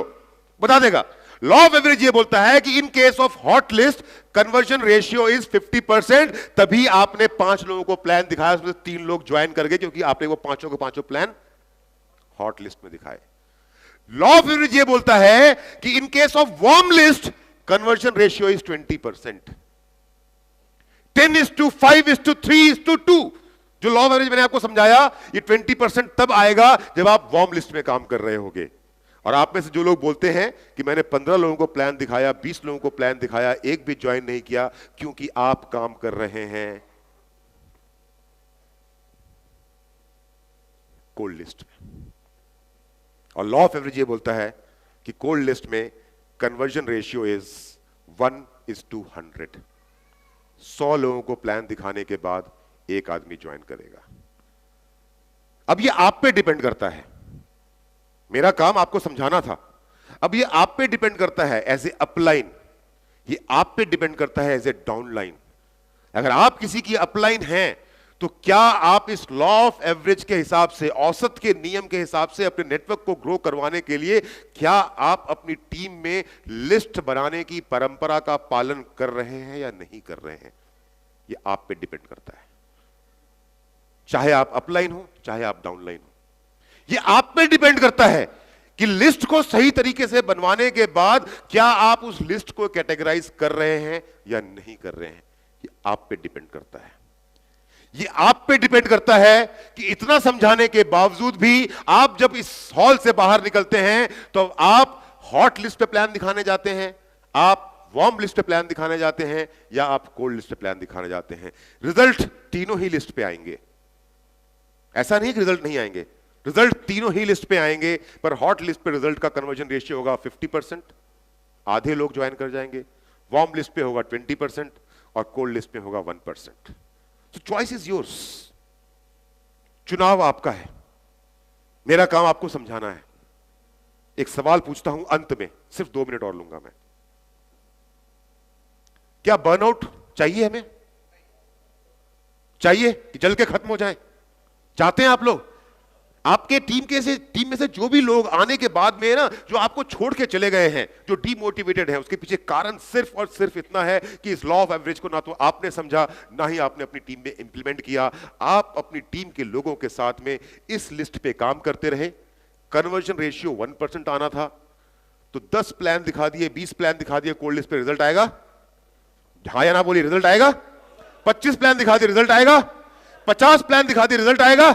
बता देगा। लॉ ऑफ एवरेज ये बोलता है कि in case of hot list conversion ratio is 50%। तभी आपने 5 लोगों को प्लान दिखाया, उसमें 3 लोग ज्वाइन कर गए, क्योंकि आपने वो 5 को 5 प्लान हॉट लिस्ट में दिखाए। लॉ ऑफ एवरेज ये बोलता है कि in case of warm list conversion ratio is 20%। 10:5:3:2। जो लॉ ऑफ एवरेज मैंने आपको समझाया, ये 20% तब आएगा जब आप वार्म लिस्ट में काम कर रहे होगे। और आप में से जो लोग बोलते हैं कि मैंने 15 लोगों को प्लान दिखाया, 20 लोगों को प्लान दिखाया, एक भी ज्वाइन नहीं किया, क्योंकि आप काम कर रहे हैं कोल्ड लिस्ट में। और लॉ ऑफ एवरेज ये बोलता है कि कोल्ड लिस्ट में कन्वर्जन रेशियो इज 1:100। 100 लोगों को प्लान दिखाने के बाद एक आदमी ज्वाइन करेगा। अब ये आप पे डिपेंड करता है, मेरा काम आपको समझाना था। अब ये आप पे डिपेंड करता है एज ए अपलाइन, ये आप पे डिपेंड करता है एज ए डाउनलाइन। अगर आप किसी की अपलाइन हैं तो क्या आप इस लॉ ऑफ एवरेज के हिसाब से, औसत के नियम के हिसाब से अपने नेटवर्क को ग्रो करवाने के लिए क्या आप अपनी टीम में लिस्ट बनाने की परंपरा का पालन कर रहे हैं या नहीं कर रहे हैं? ये आप पे डिपेंड करता है। चाहे आप अपलाइन हो, चाहे आप डाउनलाइन हो, ये आप पे डिपेंड करता है कि लिस्ट को सही तरीके से बनवाने के बाद क्या आप उस लिस्ट को कैटेगराइज कर रहे हैं या नहीं कर रहे हैं। ये आप पे डिपेंड करता है। ये आप पे डिपेंड करता है कि इतना समझाने के बावजूद भी आप जब इस हॉल से बाहर निकलते हैं तो आप हॉट लिस्ट पे प्लान दिखाने जाते हैं, आप वार्म लिस्ट पे प्लान दिखाने जाते हैं, या आप कोल्ड लिस्ट पे प्लान दिखाने जाते हैं। रिजल्ट तीनों ही लिस्ट पे आएंगे। ऐसा नहीं कि रिजल्ट नहीं आएंगे, रिजल्ट तीनों ही लिस्ट पे आएंगे। पर हॉट लिस्ट पे रिजल्ट का कन्वर्जन रेशियो होगा 50%, आधे लोग ज्वाइन कर जाएंगे। वार्म लिस्ट पे होगा 20% और कोल्ड लिस्ट पे होगा 1%। तो चॉइस इज योर्स, चुनाव आपका है। मेरा काम आपको समझाना है। एक सवाल पूछता हूं अंत में, सिर्फ 2 मिनट और लूंगा मैं। क्या बर्नआउट चाहिए हमें? चाहिए कि जल के खत्म हो जाए? चाहते हैं आप लोग? आपके टीम में से जो भी लोग आने के बाद में ना जो आपको छोड़ के चले गए हैं, जो डीमोटिवेटेड हैं, उसके पीछे कारण सिर्फ और सिर्फ इतना है कि इस लॉ ऑफ एवरेज को ना तो आपने समझा, ना ही आपने अपनी टीम में इंप्लीमेंट किया। आप अपनी टीम के लोगों के साथ में इस लिस्ट पे काम करते रहे। कन्वर्जन रेशियो 1% आना था, तो 10 प्लान दिखा दिए, 20 प्लान दिखा दिए, कोल्ड लिस्ट पे रिजल्ट आएगा? हाँ या ना बोलिए, रिजल्ट आएगा? 25 प्लान दिखा दिए, रिजल्ट आएगा? 50 प्लान दिखा दिए, रिजल्ट आएगा?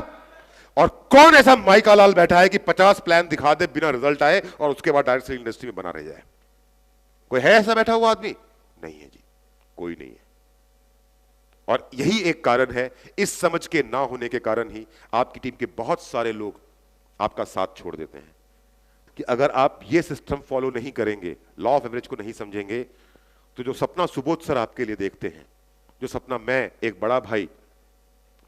और कौन ऐसा माइका लाल बैठा है कि 50 प्लान दिखा दे बिना रिजल्ट आए और उसके बाद डायरेक्ट सेलिंग इंडस्ट्री में बना रह जाए? कोई है ऐसा बैठा हुआ आदमी? नहीं है जी, कोई नहीं है। और यही एक कारण है, इस समझ के ना होने के कारण ही आपकी टीम के बहुत सारे लोग आपका साथ छोड़ देते हैं कि अगर आप ये सिस्टम फॉलो नहीं करेंगे, लॉ ऑफ एवरेज को नहीं समझेंगे, तो जो सपना सुबोध सर आपके लिए देखते हैं, जो सपना मैं, एक बड़ा भाई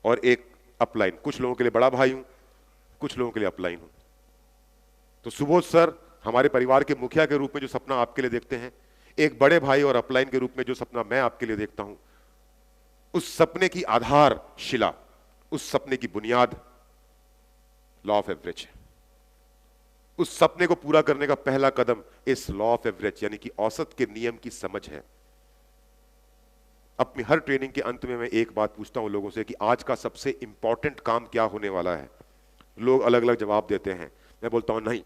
और एक अपलाइन, कुछ लोगों के लिए बड़ा भाई हूं, कुछ लोगों के लिए अपलाइन हूं, तो सुबोध सर हमारे परिवार के मुखिया के रूप में जो सपना आपके लिए देखते हैं, एक बड़े भाई और अपलाइन के रूप में जो सपना मैं आपके लिए देखता हूं, उस सपने की आधारशिला, उस सपने की बुनियाद लॉ ऑफ एवरेज है। उस सपने को पूरा करने का पहला कदम इस लॉ ऑफ एवरेज यानी कि औसत के नियम की समझ है। अपनी हर ट्रेनिंग के अंत में मैं एक बात पूछता हूं लोगों से कि आज का सबसे इंपॉर्टेंट काम क्या होने वाला है? लोग अलग अलग जवाब देते हैं। मैं बोलता हूं नहीं,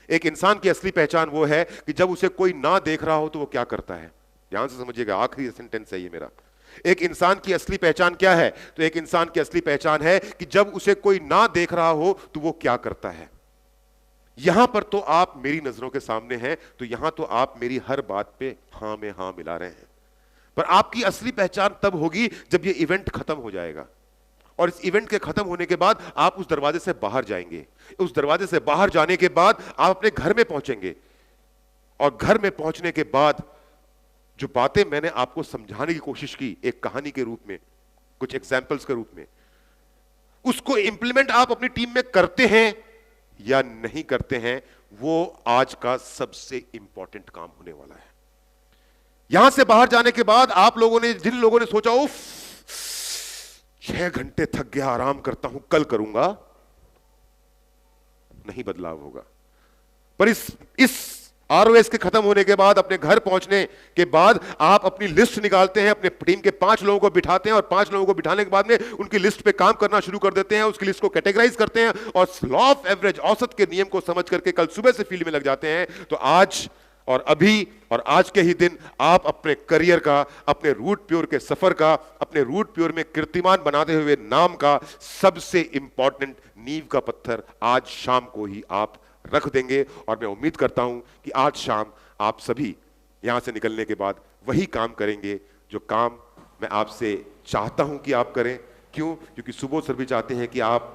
एक इंसान की असली पहचान वो है कि जब उसे कोई ना देख रहा हो तो वो क्या करता है। ध्यान से समझिएगा, आखिरी सेंटेंस है ये मेरा। एक इंसान की असली पहचान क्या है? तो एक इंसान की असली पहचान है कि जब उसे कोई ना देख रहा हो तो वो क्या करता है। यहां पर तो आप मेरी नजरों के सामने हैं, तो यहां तो आप मेरी हर बात पे हां में हां मिला रहे हैं, पर आपकी असली पहचान तब होगी जब ये इवेंट खत्म हो जाएगा। और इस इवेंट के खत्म होने के बाद आप उस दरवाजे से बाहर जाएंगे। उस दरवाजे से बाहर जाने के बाद आप अपने घर में पहुंचेंगे, और घर में पहुंचने के बाद जो बातें मैंने आपको समझाने की कोशिश की एक कहानी के रूप में, कुछ एग्जाम्पल्स के रूप में, उसको इंप्लीमेंट आप अपनी टीम में करते हैं या नहीं करते हैं, वो आज का सबसे इंपॉर्टेंट काम होने वाला है। यहां से बाहर जाने के बाद आप लोगों ने, जिन लोगों ने सोचा उफ 6 घंटे थक गया, आराम करता हूं, कल करूंगा, नहीं बदलाव होगा। पर इस आरओएस के खत्म होने के बाद, अपने घर पहुंचने के बाद आप अपनी लिस्ट निकालते हैं, अपने टीम के 5 लोगों को बिठाते हैं, और 5 लोगों को बिठाने के बाद में उनकी लिस्ट पे काम करना शुरू कर देते हैं, उसकी लिस्ट को कैटेगराइज करते हैं, और लॉ ऑफ एवरेज, औसत के नियम को समझ करके कल सुबह से फील्ड में लग जाते हैं। तो आज और अभी और आज के ही दिन आप अपने करियर का, अपने रूट प्योर के सफर का, अपने रूट प्योर में कीर्तिमान बनाते हुए नाम का सबसे इंपॉर्टेंट नींव का पत्थर आज शाम को ही आप रख देंगे। और मैं उम्मीद करता हूं कि आज शाम आप सभी यहां से निकलने के बाद वही काम करेंगे जो काम मैं आपसे चाहता हूं कि आप करें। क्यों? क्योंकि सुबोध सर भी चाहते हैं कि आप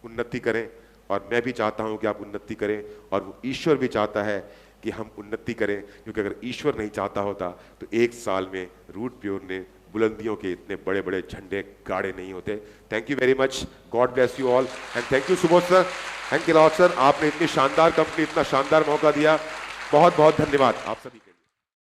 उन्नति करें, और मैं भी चाहता हूं कि आप उन्नति करें, और वो ईश्वर भी चाहता है कि हम उन्नति करें। क्योंकि अगर ईश्वर नहीं चाहता होता तो 1 साल में रूट प्योर ने बुलंदियों के इतने बड़े बड़े झंडे गाड़े नहीं होते। Thank you very much, God bless you all, and thank you Subodh sir, thank you lot sir, आपने इतनी शानदार कंपनी, इतना शानदार मौका दिया, बहुत बहुत धन्यवाद आप सभी के।